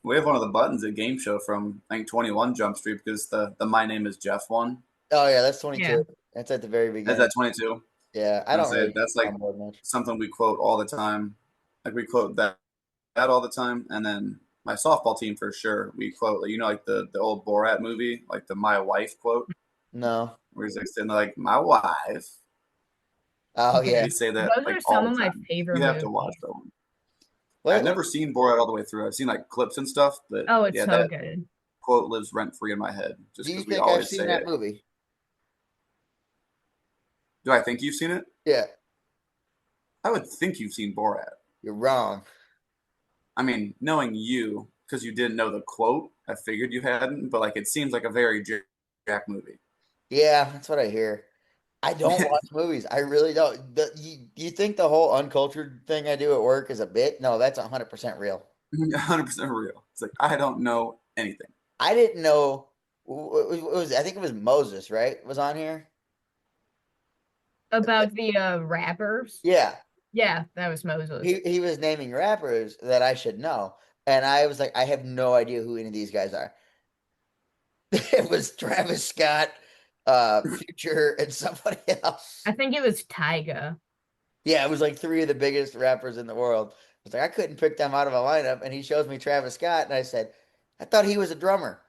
We have one of the buttons at Game Show from I think 21 Jump Street because the My Name is Jeff one. Oh yeah, that's 22. Yeah. That's at the very Is beginning. that 22? Yeah, I I'll don't say really that's like remember much. something we quote all the time. Like we quote that all the time, and then my softball team for sure. We quote like the old Borat movie, like the "My wife" quote, No. where he's like sitting there like "My wife." Oh yeah. We say that Those like are all some the of my time. favorite You have movies. to watch that one. Wait, I've never seen Borat all the way through. I've seen like clips and stuff, but Oh, it's yeah, so that good. quote lives rent free in my head just do you because we think I've always seen say that it. movie? Do I think you've seen it? Yeah, I would think you've seen Borat. you're wrong. I mean, knowing you, because you didn't know the quote, I figured you hadn't, but like it seems like a very Jack movie. Yeah, that's what I hear. I don't watch movies. I really don't. You think the whole uncultured thing I do at work is a bit? No, that's 100% real. 100% real. It's like I don't know anything. I didn't know. I think it was Moses, right? Was on here. About the rappers. Yeah, Yeah, that was Moses. he was naming rappers that I should know, and I was like, I have no idea who any of these guys are. It was Travis Scott, Future, and somebody else. I think it was Tyga. Yeah, it was like three of the biggest rappers in the world. I was like, I couldn't pick them out of a lineup, and he shows me Travis Scott, and I said, I thought he was a drummer.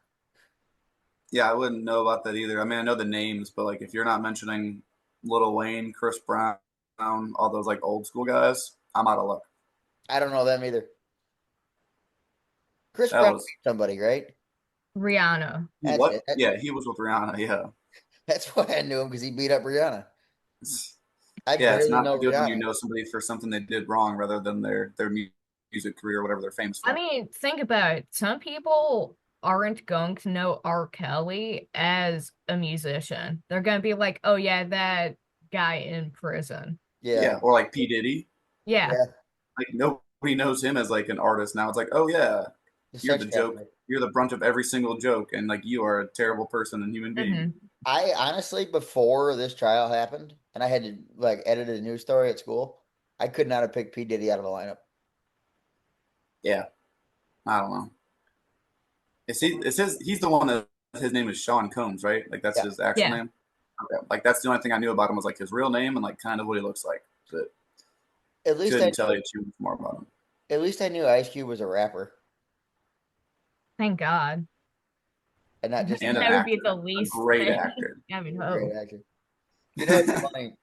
Yeah, I wouldn't know about that either. I mean, I know the names, but like if you're not mentioning Lil Wayne, Chris Brown, all those like old school guys, I'm out of luck. I don't know them either. Chris That Brown was beat somebody, right? Rihanna. That's what? it. Yeah, he was with Rihanna. Yeah. That's why I knew him because he beat up Rihanna. I Yeah, it's barely not know good when you Rihanna. know somebody for something they did wrong rather than their music career, whatever they're famous I for. mean, think about it. Some people aren't going to know R. Kelly as a musician. They're going to be like, oh, yeah, that guy in prison. Yeah, Yeah, or like P Diddy. Yeah. yeah, Like nobody knows him as like an artist now. It's like, oh yeah, the you're sex the joke. trafficker. You're the brunt of every single joke, and like you are a terrible person and human being. Hmm. I honestly, before this trial happened, and I had to like edit a news story at school, I could not have picked P. Diddy out of a lineup. Yeah, I don't know. It says he's the one that his name is Sean Combs, right? Like that's Yeah, his actual Yeah. name. Okay. Like that's the only thing I knew about him was like his real name and like kind of what he looks like, but at least I couldn't tell you too much more about him. at least I knew Ice Cube was a rapper Thank God. and not just And a an That would be actor, the a least great thing actor. I would great hope. actor. You know what's funny?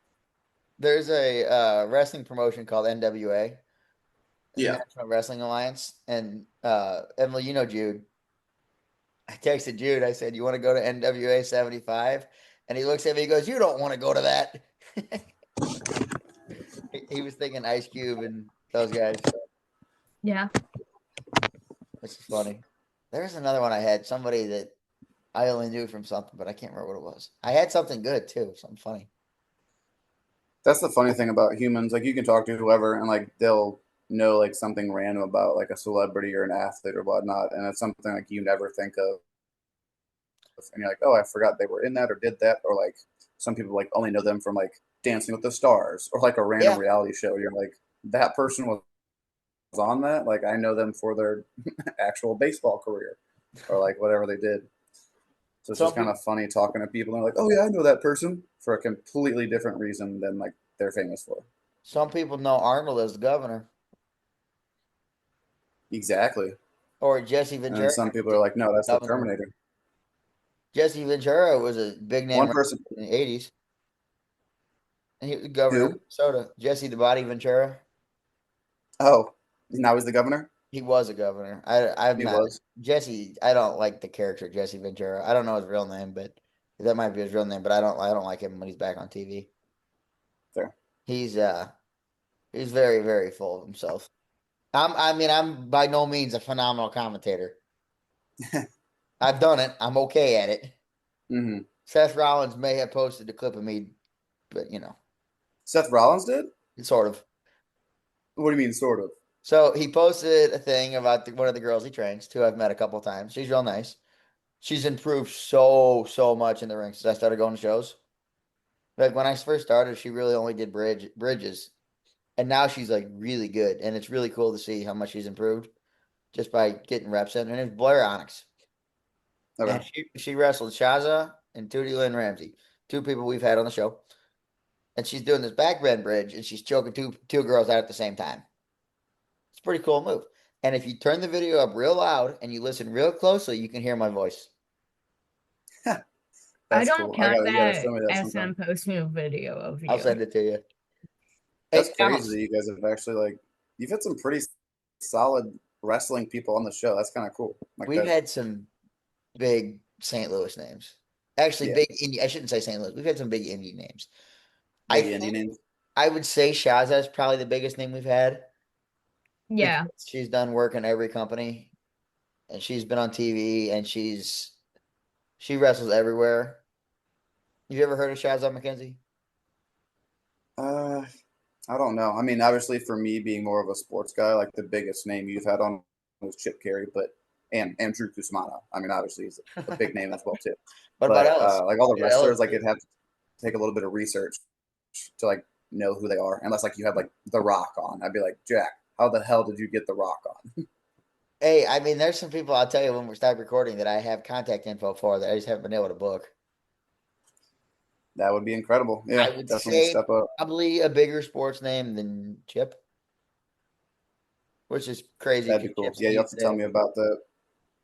There's a wrestling promotion called NWA, the Yeah, National Wrestling Alliance, and Emily, you know Jude. I texted Jude. I said, "You want to go to NWA 75?" And he looks at me. He goes, "You don't want to go to that." He was thinking Ice Cube and those guys, Yeah. which is funny. There's another one I had. Somebody that I only knew from something, but I can't remember what it was. I had something good too, something funny. that's the funny thing about humans. Like you can talk to whoever, and like they'll know like something random about like a celebrity or an athlete or whatnot, and it's something like you never think of, and you're like, oh, I forgot they were in that or did that, or like some people like only know them from like Dancing with the Stars or like a random Yeah. reality show. You're like, that person was on that. Like I know them for their actual baseball career or like whatever they did. So it's Some just kind people, of funny talking to people and they're like, oh yeah, I know that person for a completely different reason than like they're famous for. some people know Arnold as the governor Exactly. or Jesse And then Ventura some people as are like, no, that's the the governor. Terminator. Jesse Ventura was a big name One person in the 80s. And he was the governor of who, Minnesota. Jesse the Body Ventura. oh, now he's the governor. He was a governor. I'm He not was. Jesse. I don't like the character Jesse Ventura. I don't know his real name, but that might be his real name. But I don't like him when he's back on TV. There. He's uh he's very very full of himself. I mean I'm by no means a phenomenal commentator. I've done it. I'm okay at it. Mm-hmm. Seth Rollins may have posted a clip of me, but Seth Rollins did. sort of. What do you mean, sort of? So he posted a thing about one of the girls he trains, who I've met a couple times. She's real nice. She's improved so much in the ring since I started going to shows. Like when I first started, she really only did bridges, and now she's like really good, and it's really cool to see how much she's improved just by getting reps in. Her name's Blair Onyx, and Okay. she wrestled Shaza and Tootie Lynn Ramsey, two people we've had on the show, and she's doing this back bend bridge, and she's choking two girls out at the same time. It's a pretty cool move. And if you turn the video up real loud and you listen real closely, you can hear my voice. I That's don't cool. I count got. You got to that show me that as sometime. them posting a video of I'll you. send it to you. That's It crazy counts. that you guys have actually like. You've had some pretty solid wrestling people on the show. That's kind of cool. Like We've that. had some big St. Louis names. Actually, Yeah. big indie. I shouldn't say St. Louis. We've had some big indie names. I Big indie think names. I would say Shaza is probably the biggest name we've had because Yeah. she's done work in every company and she's been on TV and she wrestles everywhere. You ever heard of Shaza McKenzie? Uh, I don't know. I mean, obviously, for me being more of a sports guy, like the biggest name you've had on was Chip Carey, but and Drew Kusmana. I mean, obviously he's a big name as well too. What about But Ellis? like all the Yeah, Ellis. wrestlers, like it'd have to take a little bit of research to like know who they are. Unless like you have like The Rock on, I'd be like, Jack, how the hell did you get The Rock on? Hey, I mean, there's some people I'll tell you when we start recording that I have contact info for that I just haven't been able to book. That would be incredible. I Yeah, would definitely say step up. probably a bigger sports name than Chip, which is crazy That'd because be cool. Chip's Yeah, you have huge. to tell me about that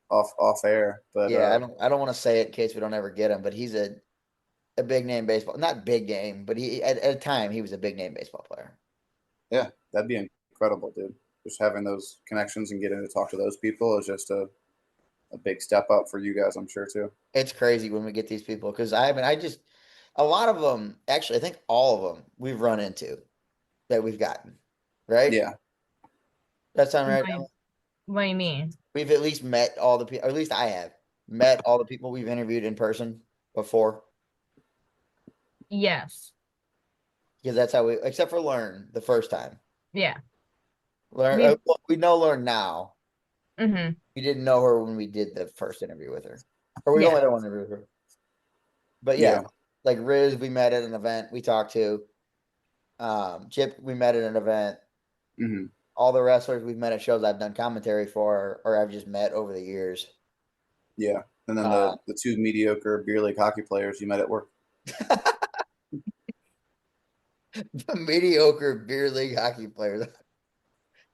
off air. But Yeah, I don't want to say it in case we don't ever get him, but he's a big name baseball, not big name, but he at a time he was a big name baseball player. yeah, that'd be incredible, dude. Just having those connections and getting to talk to those people is just a big step up for you guys, I'm sure too. It's crazy when we get these people because I just a lot of them actually I think all of them we've run into that we've gotten right. Yeah, That sound right? What, what do you mean? We've at least met all the people, or at least I have met all the people we've interviewed in person before Yes. because that's how we, except for Learn the first time. Yeah. Learn, We well, we know Learn now. mm-hmm. We didn't know her when we did the first interview with her, or we Yeah. only had one interview with her. But yeah, yeah. like Riz, we met at an event we talked to. Chip, we met at an event. Hmm. All the wrestlers we've met at shows I've done commentary for, or I've just met over the years. Yeah. And then Uh, the two mediocre beer league hockey players you met at work. the mediocre beer league hockey players.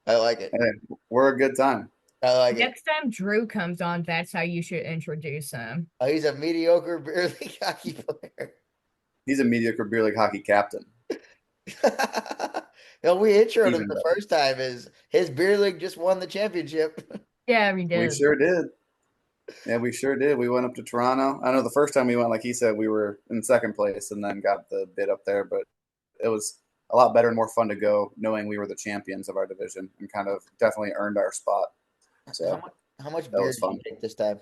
I like it. Hey, we're a good time. I like it. Next time Drew comes on, that's how you should introduce him. Oh, he's a mediocre beer league hockey player. He's a mediocre beer league hockey captain. We introed him Even the better. first time. Is his beer league just won the championship? Yeah, we We did. sure did. Yeah, we sure did. We went up to Toronto. I know the first time we went, like he said, we were in second place and then got the bid up there, but it was a lot better and more fun to go knowing we were the champions of our division and kind of definitely earned our spot. How So much? How much that beer was did you fun. take this time?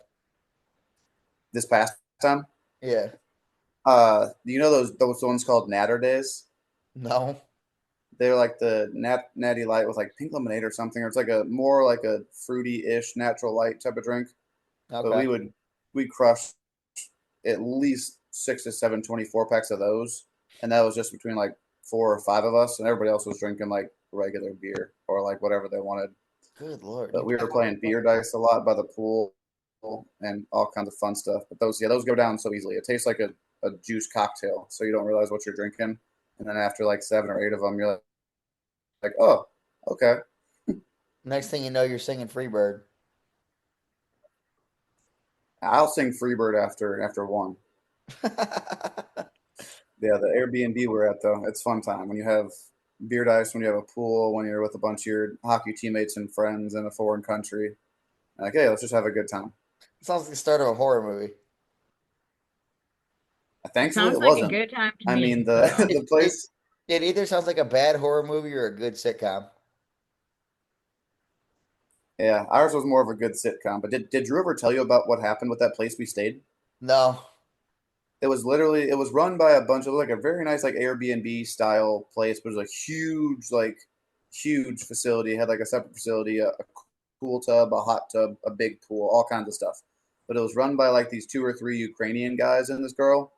This past time, Yeah. you know those ones called Natter Days? No. They're like the natty light with like pink lemonade or something, or it's like a more like a fruity-ish natural light type of drink. But Okay. we crushed at least 6 to 7 24 packs of those, and that was just between like 4 or 5 of us, and everybody else was drinking like regular beer or like whatever they wanted. Good Lord. But we were playing beer dice a lot by the pool and all kinds of fun stuff. But those go down so easily. It tastes like a juice cocktail, so you don't realize what you're drinking, and then after like 7 or 8 of them, you're like oh, okay. Next thing you know, you're singing Freebird. I'll sing Freebird after one. Yeah, the Airbnb we're at though, it's fun time when you have beer dice, when you have a pool, when you're with a bunch of your hockey teammates and friends in a foreign country. Like, hey, let's just have a good time. Sounds like the start of a horror movie. It Thankfully, sounds it like a wasn't. good time to I mean, me. the It, the it, place. it either sounds like a bad horror movie or a good sitcom. Yeah, ours was more of a good sitcom. But did Drew ever tell you about what happened with that place we stayed? No. It was run by a bunch of like a very nice like Airbnb style place, but it was a huge facility. It had like a separate facility, a pool tub, a hot tub, a big pool, all kinds of stuff. But it was run by like these 2 or 3 Ukrainian guys and this girl,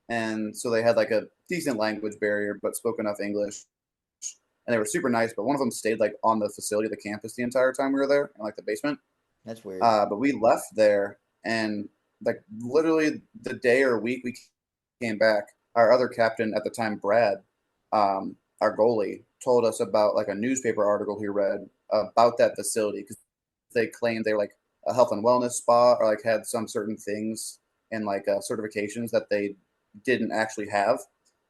and so they had like a decent language barrier, but spoke enough English. And they were super nice. But one of them stayed like on the facility, the campus, the entire time we were there, in like the basement. That's weird. But we left there, and like literally the day or week we came back, our other captain at the time, Brad, our goalie, told us about like a newspaper article he read about that facility because they claimed they were like a health and wellness spa or like had some certain things and like certifications that they didn't actually have.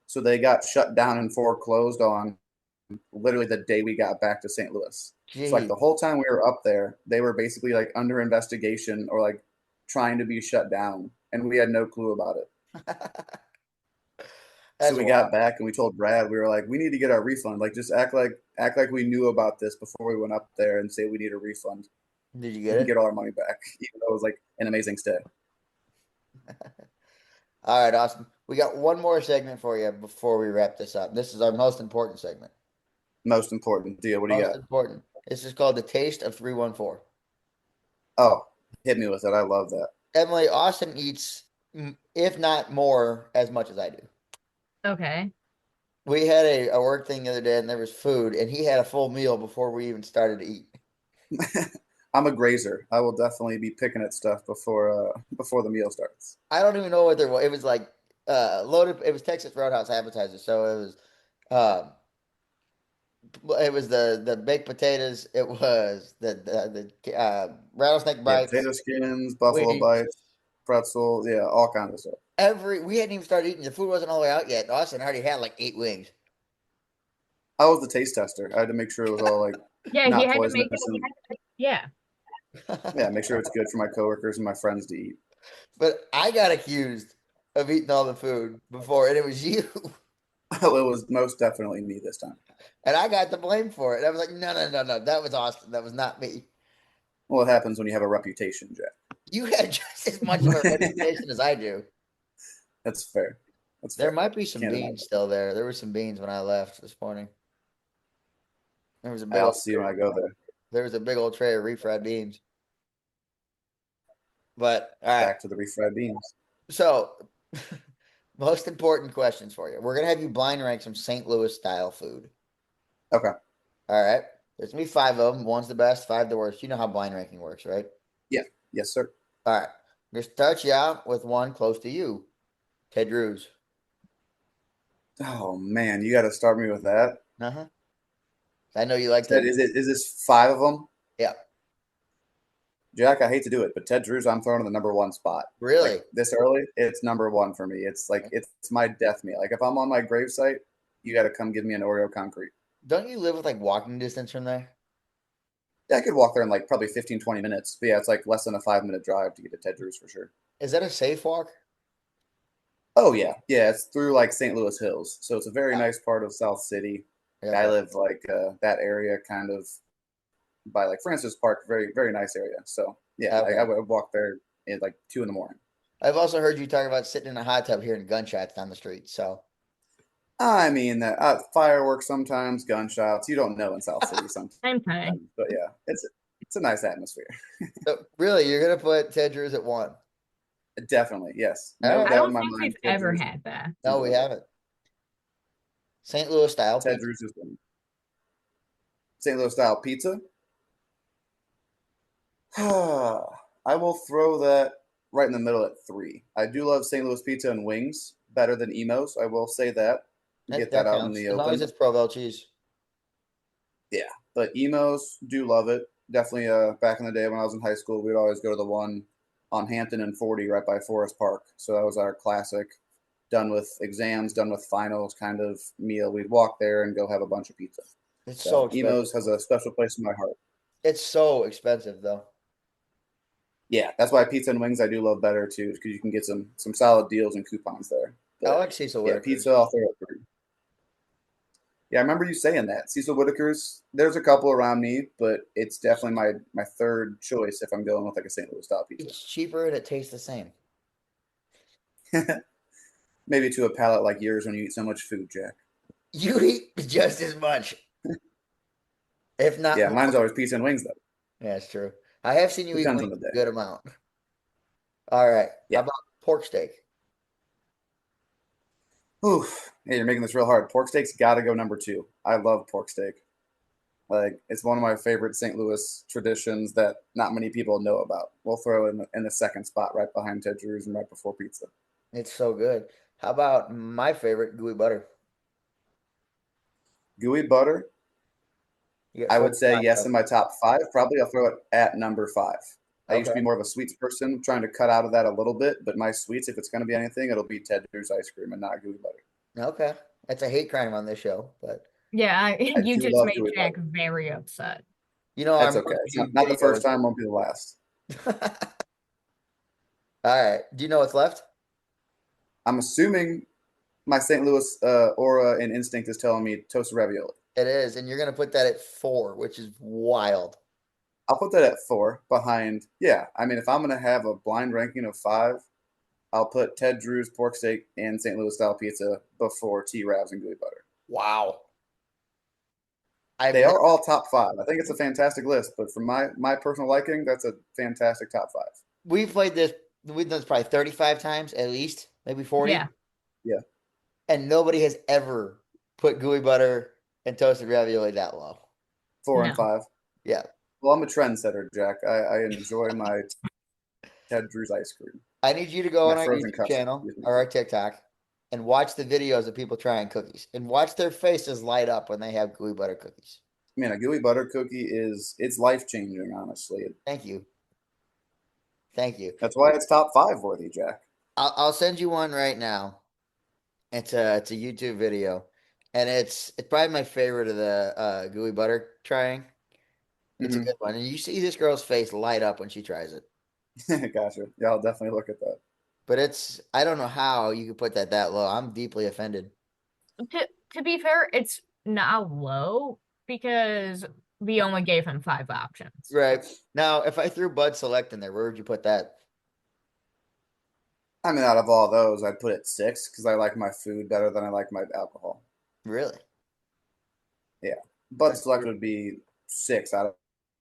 So they got shut down and foreclosed on literally the day we got back to St. Louis. So like Jeez. the whole time we were up there, they were basically like under investigation or like trying to be shut down, and we had no clue about it. So That's we wild. got back and we told Brad, we were like, we need to get our refund. Like just act like we knew about this before we went up there and say we need a refund Did you get and it? get all our money back, even though it was like an amazing stay. All right, awesome. We got one more segment for you before we wrap this up. This is our most important segment. Most important deal. What do you Most got? important. This is called the Taste of 314. Oh, hit me with it. I love that. Emily, Austin eats, if not more, as much as I do. Okay. We had a work thing the other day, and there was food, and he had a full meal before we even started to eat. I'm a grazer. I will definitely be picking at stuff before the meal starts. I don't even know what there was. It was like loaded. It was Texas Roadhouse appetizer, so uh, it was the baked potatoes. It was the rattlesnake Yeah, bites, potato skins, buffalo wings. bites, pretzel, yeah, all kinds of stuff. We hadn't even started eating. The food wasn't all the way out yet. Austin already had like 8 wings. I was the taste tester. I had to make sure it was all like Yeah, he not had to poisonous make it. and Yeah. yeah, make sure it's good for my coworkers and my friends to eat. But I got accused of eating all the food before, and it was you. It was most definitely me this time. And I got the blame for it. And I was like, no, no, no, no. That was Austin. That was not me. Well, it happens when you have a reputation, You had just as much of a Jack. reputation as I do. That's fair. That's There fair. might be some Can't deny beans still there. There were some beans when I left this morning. There was a that. big I'll old see when I go there. there was a big old tray of refried beans. But all right. Back to the refried beans. So most important questions for you. We're gonna have you blind rank some St. Louis style food. Okay. All right. There's gonna be 5 of them. One's the best, five the worst. You know how blind ranking works, right? Yeah. Yes, sir. All right. I'm gonna start you out with one close to you. Ted Drew's. Oh man, you got to start me with that. Uh-huh. I know you like Ted, Ted. is this five of them? Yeah. Jack, I hate to do it, but Ted Drews, I'm throwing in the number one spot. Like Really? this early, it's number one for me. It's like it's my death meal. Like if I'm on my gravesite, you got to come give me an Oreo concrete. Don't you live with like walking distance from there? Yeah, I could walk there in like probably 15, 20 minutes. But yeah, it's like less than a 5 minute drive to get to Ted Drews for sure. Is that a safe walk? Oh yeah, yeah. It's through like St. Louis Hills, so it's a very Ah, nice part of South City. I okay. live like that area, kind of by like Francis Park, very very nice area. So yeah, I Okay. would walk there at like 2 in the morning. I've also heard you talk about sitting in a hot tub hearing gunshots down the street. So I mean, fireworks sometimes, gunshots. You don't know in South City sometimes, Same thing. but yeah, it's a nice atmosphere. So really, you're gonna put Ted Drew's at one. Definitely, yes, All no right. I doubt in don't my think mind. we've Ted ever Drews, had that. No, number we one. haven't. St. Louis style Ted pizza. Drews is one. St. Louis style pizza. I will throw that right in the middle at three. I do love St. Louis pizza and wings better than Emos. I will say that. That Get that that out in counts the as long as open. it's Provel cheese. Yeah, but Emos do love it. Definitely. Back in the day when I was in high school, we'd always go to the one on Hampton and 40 right by Forest Park. So that was our classic. Done with exams, done with finals kind of meal. We'd walk there and go have a bunch of pizza. It's so So expensive. Emos has a special place in my heart. It's so expensive though. Yeah, that's why pizza and wings I do love better too, because you can get some solid deals and coupons there. I But like Cecil yeah, Whitaker's. pizza I'll throw at three. Yeah, I remember you saying that. Cecil Whitaker's, there's a couple around me, but it's definitely my third choice if I'm going with like a St. Louis style pizza. It's cheaper and it tastes the same. Maybe to a palate like yours when you eat so much food, Jack. You eat just as much, if not Yeah, more. mine's always pizza and wings though. Yeah, it's true. I have seen you eat Depends wings on the a day. good amount. All right. How Yeah. about pork steak? Oof. Hey, you're making this real hard. Pork steak's got to go number two. I love pork steak. Like it's one of my favorite St. Louis traditions that not many people know about. We'll throw it in the second spot right behind Ted Drew's and right before pizza. It's so good. How about my favorite, gooey butter? Gooey butter, You get I four would say spots yes of in my top five. Probably I'll throw it at number five. I used to be Okay. more of a sweets person, trying to cut out of that a little bit, but my sweets, if it's going to be anything, it'll be Ted Drew's ice cream and not gooey butter. Okay. That's a hate crime on this show, but Yeah, I you do just love made gooey Jack butter. very upset. you know our That's okay. most It's viewed not the first videos. time, won't be the last. All right. Do you know what's left? I'm assuming my St. Louis aura and instinct is telling me toasted ravioli. It is, and you're gonna put that at four, which is wild. I'll put that at four behind. Yeah, I mean, if I'm going to have a blind ranking of five, I'll put Ted Drew's pork steak and St. Louis style pizza before T Ravs and gooey butter. Wow. They are all top five. I think it's a fantastic list, but for my personal liking, that's a fantastic top five. We've played this. We've done this probably 35 times at least, maybe 40. Yeah. Yeah. And nobody has ever put gooey butter and toasted ravioli that low. 4 and No. 5. Yeah. Well, I'm a trendsetter, Jack. I enjoy my Ted Drew's ice cream. I need you to go My on our frozen YouTube custard. channel Excuse me. or our TikTok and watch the videos of people trying cookies and watch their faces light up when they have gooey butter cookies. Man, a gooey butter cookie it's life changing. Honestly, Thank you. Thank you. that's why it's top 5 worthy, Jack. I'll send you one right now. It's a YouTube video, and it's probably my favorite of the gooey butter trying. It's a good one, and you see this girl's face light up when she tries it. Gotcha. Yeah, I'll definitely look at that. But I don't know how you could put that low. I'm deeply offended. To be fair, it's not low because we only gave him 5 options. Right. Now, if I threw Bud Select in there, where would you put that? I mean, out of all those, I'd put it 6 because I like my food better than I like my alcohol. Really? Yeah, Bud Select would be 6 out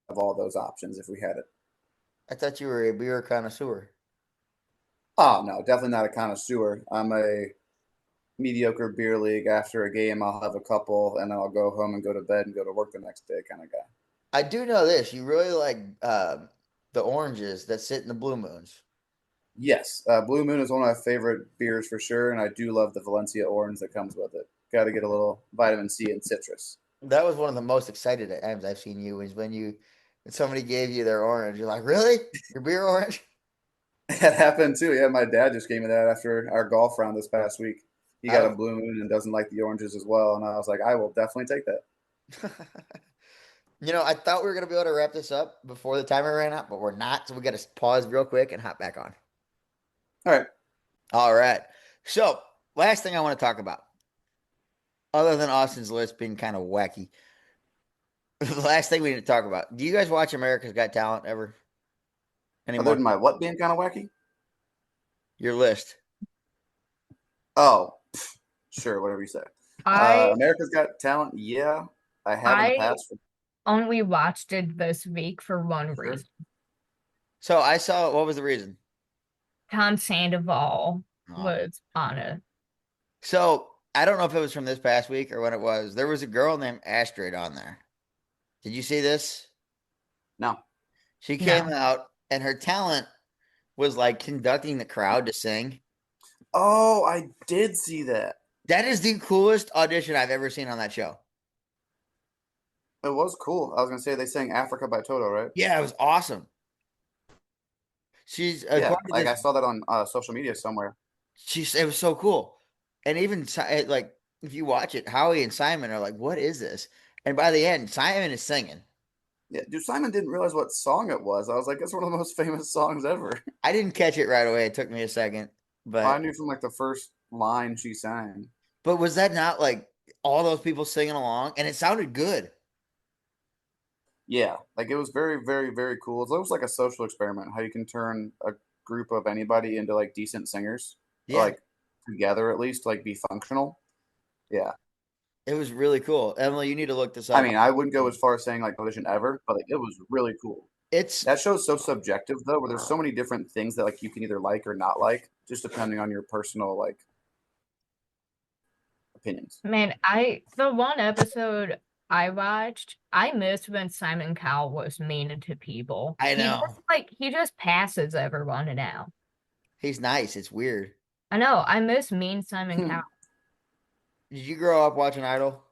of all those options if we had it. I thought you were a beer connoisseur. Oh no, definitely not a connoisseur. I'm a mediocre beer league. After a game, I'll have a couple, and then I'll go home and go to bed and go to work the next day, kind of guy. I do know this. You really like the oranges that sit in the Blue Moons. Yes, Blue Moon is one of my favorite beers for sure, and I do love the Valencia orange that comes with it. Got to get a little vitamin C and citrus. That was one of the most excited times I've seen you is when somebody gave you their orange. You're like, really? Your beer orange? That happened too. Yeah, my dad just gave me that after our golf round this past week. He got a Blue Moon and doesn't like the oranges as well, and I was like, I will definitely take that. I thought we were gonna be able to wrap this up before the timer ran out, but we're not. So we got to pause real quick and hop back on. All right. All right. So last thing I want to talk about, other than Austin's list being kind of wacky, the last thing we need to talk about. Do you guys watch America's Got Talent ever? Anymore? Other than my what being kind of wacky? Your list. Oh, sure, whatever you say. I America's Got Talent. Yeah, I have in the past. only watched it this week for one Sure. reason. So I saw. What was the reason? Tom Sandoval was on it. So I don't know if it was from this past week or when it was. There was a girl named Astrid on there. Did you see this? No. She came out and her talent was like conducting the crowd to sing. Oh, I did see that. That is the coolest audition I've ever seen on that show. It was cool. I was gonna say they sang "Africa" by Toto, right? Yeah, it was awesome. She's I saw that on social media somewhere. It was so cool, and even like if you watch it, Howie and Simon are like, "What is this?" And by the end, Simon is singing. Yeah, dude, Simon didn't realize what song it was. I was like, it's one of the most famous songs ever. I didn't catch it right away. It took me a second, but I knew from like the first line she sang. But was that not like all those people singing along? And it sounded good. Yeah, like it was very, very, very cool. It's almost like a social experiment, how you can turn a group of anybody into like decent singers. Yeah. Or, like together at least, like be functional. Yeah. It was really cool. Emily, you need to look this up. I mean, I wouldn't go as far as saying like audition ever, but like it was really cool. That show's so subjective though, where there's so many different things that like you can either like or not like, just depending on your personal like opinions. Man, the one episode I watched, I missed when Simon Cowell was mean to people. I know. He just passes everyone now. He's nice. It's weird. I know. I miss mean Simon Cowell. Did you grow up watching Idol?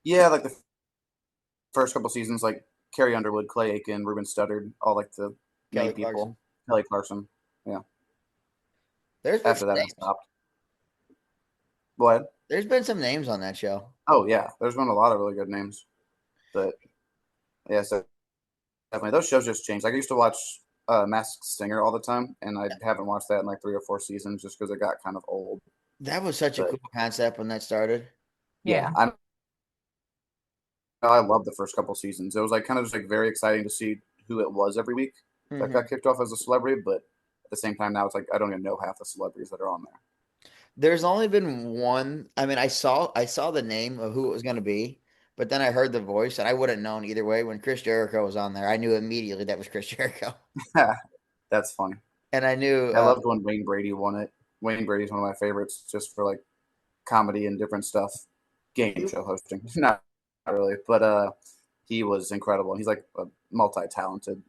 Yeah, like the first couple seasons, like Carrie Underwood, Clay Aiken, Ruben Studdard, all like the main people. Kelly Clarkson. Yeah. After that, I stopped. What? There's been some names on that show. Oh yeah, there's been a lot of really good names. But yeah, so definitely those shows just changed. Like I used to watch Masked Singer all the time, and I haven't watched that in like 3 or 4 seasons just because it got kind of old. That was such a cool concept when that started. Yeah, I love the first couple seasons. It was like kind of just like very exciting to see who it was every week that got kicked off as a celebrity, but at the same time now it's like I don't even know half the celebrities that are on there. There's only been one. I mean, I saw the name of who it was going to be, but then I heard the voice, and I wouldn't known either way. When Chris Jericho was on there, I knew immediately that was Chris Jericho, That's funny. and I knew I loved when Wayne Brady won it. Wayne Brady's one of my favorites, just for like comedy and different stuff. Game show hosting, not really, but he was incredible. He's like a multi-talented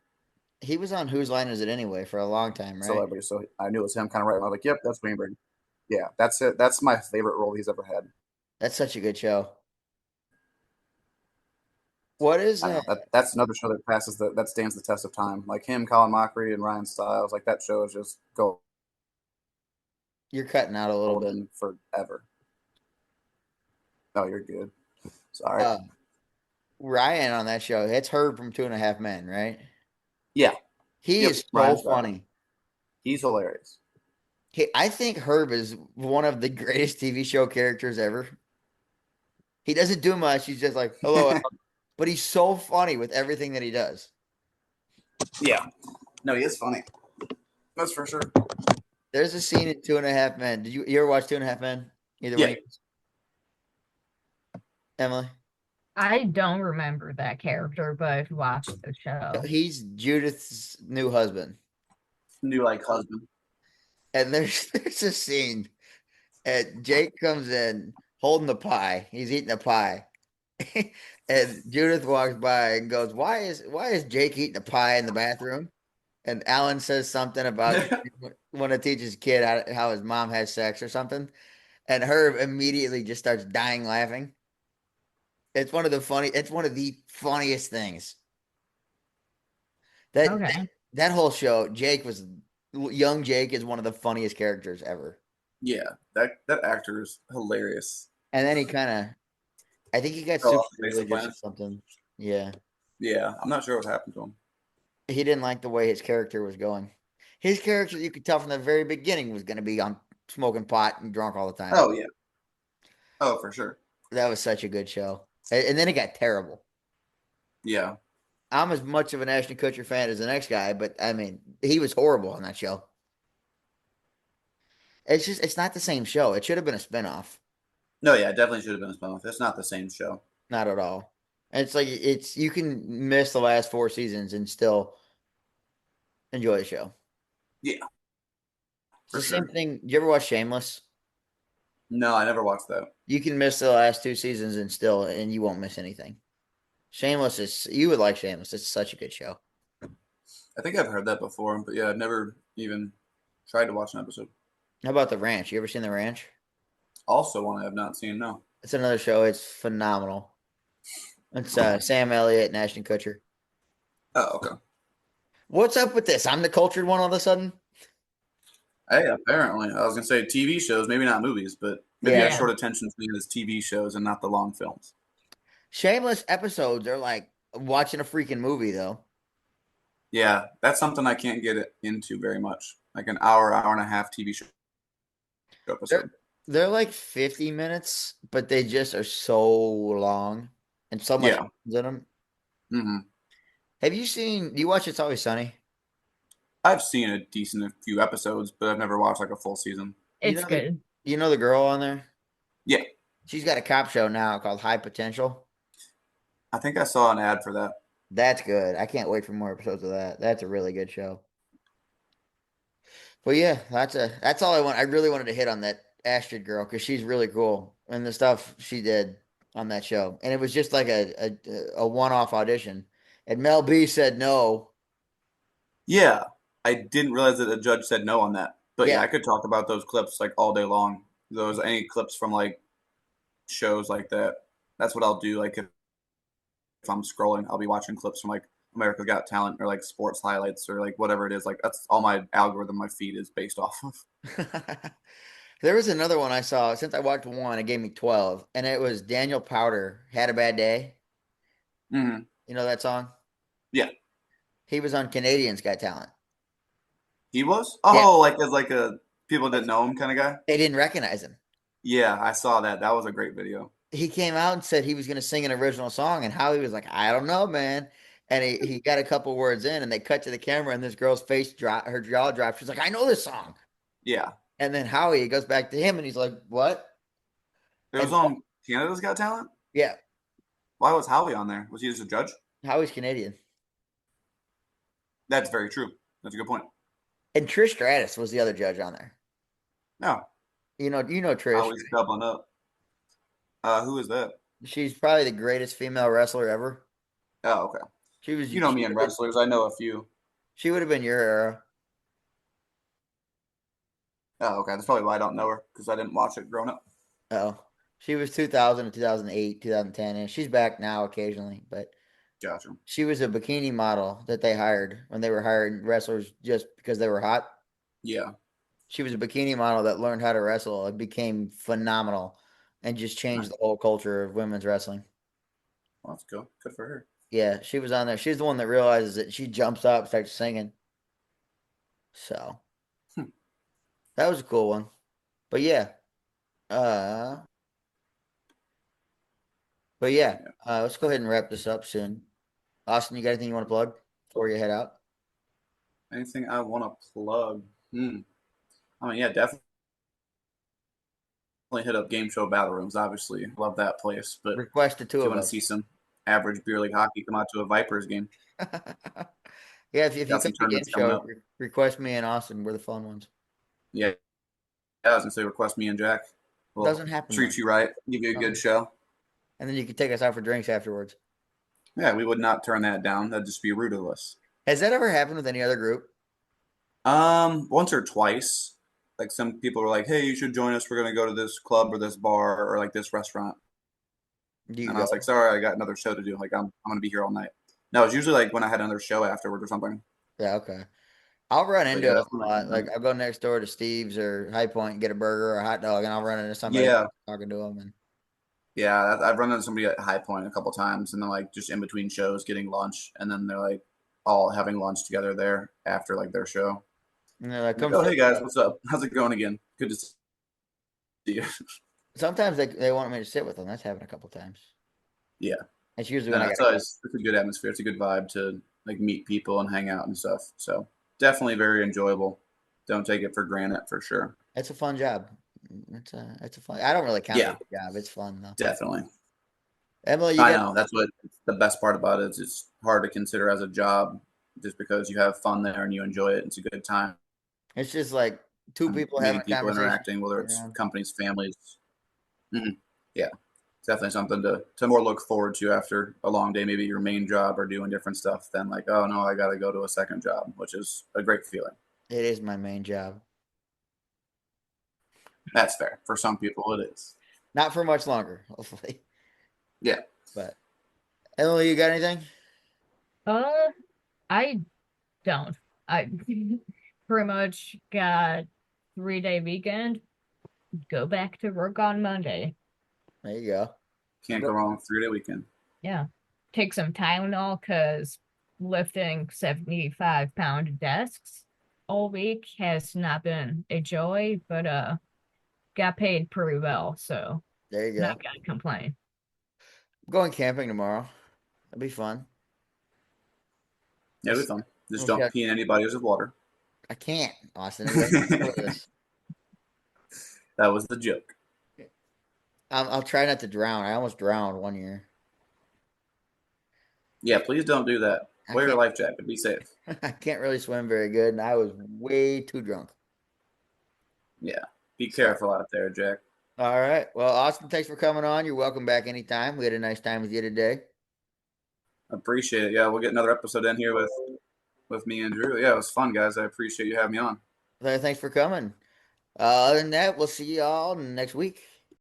he was on Whose Line Is It Anyway for a long time, right? celebrity, so I knew it was him. Kind of right. I was like, "Yep, that's Wayne Brady." Yeah, that's it. That's my favorite role he's ever had. That's such a good show. What is I know that's another show that stands the test of time. Like him, Colin Mockery, and Ryan Stiles. Like that show is just you're cutting out a little bit. golden forever. Oh, you're good. Sorry. Ryan on that show, it's Herb from Two and a Half Men, right? Yeah, He Yep, is so Ryan Stiles. funny. He's hilarious. I think Herb is one of the greatest TV show characters ever. He doesn't do much. He's just like, hello, Alan." But he's so funny with everything that he does. Yeah. No, he is funny. That's for sure. There's a scene in Two and a Half Men. Did you ever watch Two and a Half Men? Either one Yeah. of you? Emily? I don't remember that character, but I've watched the show. He's Judith's new husband. New like husband. And there's a scene, and Jake comes in holding the pie. He's eating a pie. And Judith walks by and goes, why is Jake eating a pie in the bathroom? And Alan says something about want to teach his kid how his mom has sex or something. And Herb immediately just starts dying laughing. It's one of the funniest things. Okay. That whole show, young Jake is one of the funniest characters ever. Yeah, that actor is hilarious. And then I think he got Fell super off the face of the religious or planet. something. Yeah. Yeah, I'm not sure what happened to him. He didn't like the way his character was going. His character, you could tell from the very beginning, was going to be on smoking pot and drunk all the time. Oh yeah. Oh, for sure. That was such a good show. And then it got terrible. Yeah. I'm as much of an Ashton Kutcher fan as the next guy, but I mean, he was horrible on that show. It's not the same show. It should have been a spinoff. No, yeah, it definitely should have been a spinoff. It's not the same show. Not at all. And it's like you can miss the last 4 seasons and still enjoy the show. Yeah. It's the For same sure. thing. You ever watch Shameless? No, I never watched that. You can miss the last 2 seasons and you won't miss anything. You would like Shameless. It's such a good show. I think I've heard that before, but yeah, I've never even tried to watch an episode. How about The Ranch? You ever seen The Ranch? Also, one I have not seen. No. It's another show. It's phenomenal. It's Sam Elliott and Ashton Kutcher. Oh, okay. What's up with this? I'm the cultured one all of a sudden? Hey, apparently, I was gonna say TV shows, maybe not movies, but maybe Yeah. a short attention span is TV shows and not the long films. Shameless episodes are like watching a freaking movie, though. Yeah, that's something I can't get into very much. Like an hour and a half TV show episode. They're like 50 minutes, but they just are so long and so much Yeah. happens in them. Hmm. Do you watch It's Always Sunny? I've seen a few episodes, but I've never watched like a full season. It's good. You know the girl on there? Yeah, She's got a cop show now called High Potential. I think I saw an ad for that. That's good. I can't wait for more episodes of that. That's a really good show. But yeah, that's all I want. I really wanted to hit on that Astrid girl because she's really cool and the stuff she did on that show. And it was just like a one-off audition. And Mel B said no. Yeah, I didn't realize that a judge said no on that. But yeah, Yeah. I could talk about those clips like all day long. Any clips from like shows like that. That's what I'll do. Like if I'm scrolling, I'll be watching clips from like America's Got Talent or like sports highlights or like whatever it is. Like that's all my algorithm, my feed is based off of. There was another one I saw. Since I watched one, it gave me 12. And it was Daniel Powder, Had a Bad Day. Hmm. You know that song? Yeah. He was on Canadians Got Talent. He was? Yeah. Oh, like as like a people didn't know him kind of guy? They didn't recognize him. Yeah, I saw that. That was a great video. He came out and said he was going to sing an original song, and Howie was like, I don't know, man. And he got a couple words in, and they cut to the camera, and this girl's her jaw dropped. She's like, I know this song. Yeah. And then Howie goes back to him, and he's like, what? It was on Canada's Got Talent? Yeah. Why was Howie on there? Was he just a judge? Howie's Canadian. That's very true. That's a good point. And Trish Stratus was the other judge on there. No, You know Trish. Howie's doubling up. Who is that? She's probably the greatest female wrestler ever. Oh, okay. She was. You know She me and wrestlers. I know a few. she would have been your era. Oh, okay. That's probably why I don't know her because I didn't watch it growing up. Oh, she was 2000 to 2008, 2010, and she's back now occasionally. But Gotcha. she was a bikini model that they hired when they were hiring wrestlers just because they were hot. Yeah. She was a bikini model that learned how to wrestle. It became phenomenal and just changed the whole culture of women's wrestling. Well, that's cool. Good for her. Yeah, she was on there. She's the one that realizes it. She jumps up, starts singing. So Hmm. that was a cool one. But yeah, uh, let's go ahead and wrap this up soon. Austin, you got anything you want to plug before you head out? Anything I want to plug? I mean, yeah, definitely hit up Game Show Battle Rooms. Obviously, love that place. But Request the two if you of want to us. see some average beer league hockey, come out to a Vipers game. Yeah, if you Got come some to game tournaments coming show, up. request me and Austin. We're the fun ones. Yeah, I was gonna say request me and Jack. We'll Doesn't happen. treat Though. you right, give you a good show. And then you can take us out for drinks afterwards. Yeah, we would not turn that down. That'd just be rude of us. Has that ever happened with any other group? Once or twice. Like some people were like, "Hey, you should join us. We're gonna go to this club or this bar or like this restaurant." Do you And go? I was like, "Sorry, I got another show to do. Like, I'm gonna be here all night." No, it's usually like when I had another show afterward or something. Yeah, okay. I'll run But into yeah, them that's a when I lot. can do Like it. I'll go next door to Steve's or High Point and get a burger or a hot dog, and I'll run into somebody Yeah, talking to them. And yeah. I've run into somebody at High Point a couple times, and then like just in between shows, getting lunch, and then they're like all having lunch together there after like their show. they're like, I'm like, "Come "Oh, say hey guys, hello." what's up? How's it going again? Good to see you." Sometimes they want me to sit with them. That's happened a couple times. Yeah, That's usually no, when I it's got to go. always it's a good atmosphere. It's a good vibe to like meet people and hang out and stuff. So definitely very enjoyable. Don't take it for granted for sure. It's a fun job. It's a fun. I don't really count it Yeah, as a job. It's fun though. definitely. Emily, you I got? know that's what the best part about it is. It's hard to consider as a job just because you have fun there and you enjoy it. It's a good time. It's just like two people having Meeting a people, conversation. interacting, whether it's Around. companies, families. Mhm. Yeah, it's definitely something to more look forward to after a long day, maybe your main job or doing different stuff than like, oh no, I got to go to a second job, which is a great feeling. It is my main job. That's fair. For some people, it is. Not for much longer, hopefully. Yeah. But Emily, you got anything? Uh, I don't. I pretty much got 3-day weekend. Go back to work on Monday. There you go. Can't go wrong with 3-day weekend. Yeah. Take some Tylenol because lifting 75-pound desks all week has not been a joy, but got paid pretty well, so There you go. not gonna complain. I'm going camping tomorrow. It'll be fun. Yeah, it'll be fun. Just Okay. don't pee in any bodies of water. I can't, Austin. Everybody knows this. That was the joke. I'll try not to drown. I almost drowned one year. Yeah, please don't do that. I Wear your can't. life jacket. Be safe. I can't really swim very good, and I was way too drunk. Yeah. Be So, careful out there, Jack. all right. Well, Austin, thanks for coming on. You're welcome back anytime. We had a nice time with you today. Appreciate it. Yeah, we'll get another episode in here with me and Drew. Yeah, it was fun, guys. I appreciate you having me on. Thanks for coming. Other than that, we'll see you all next week.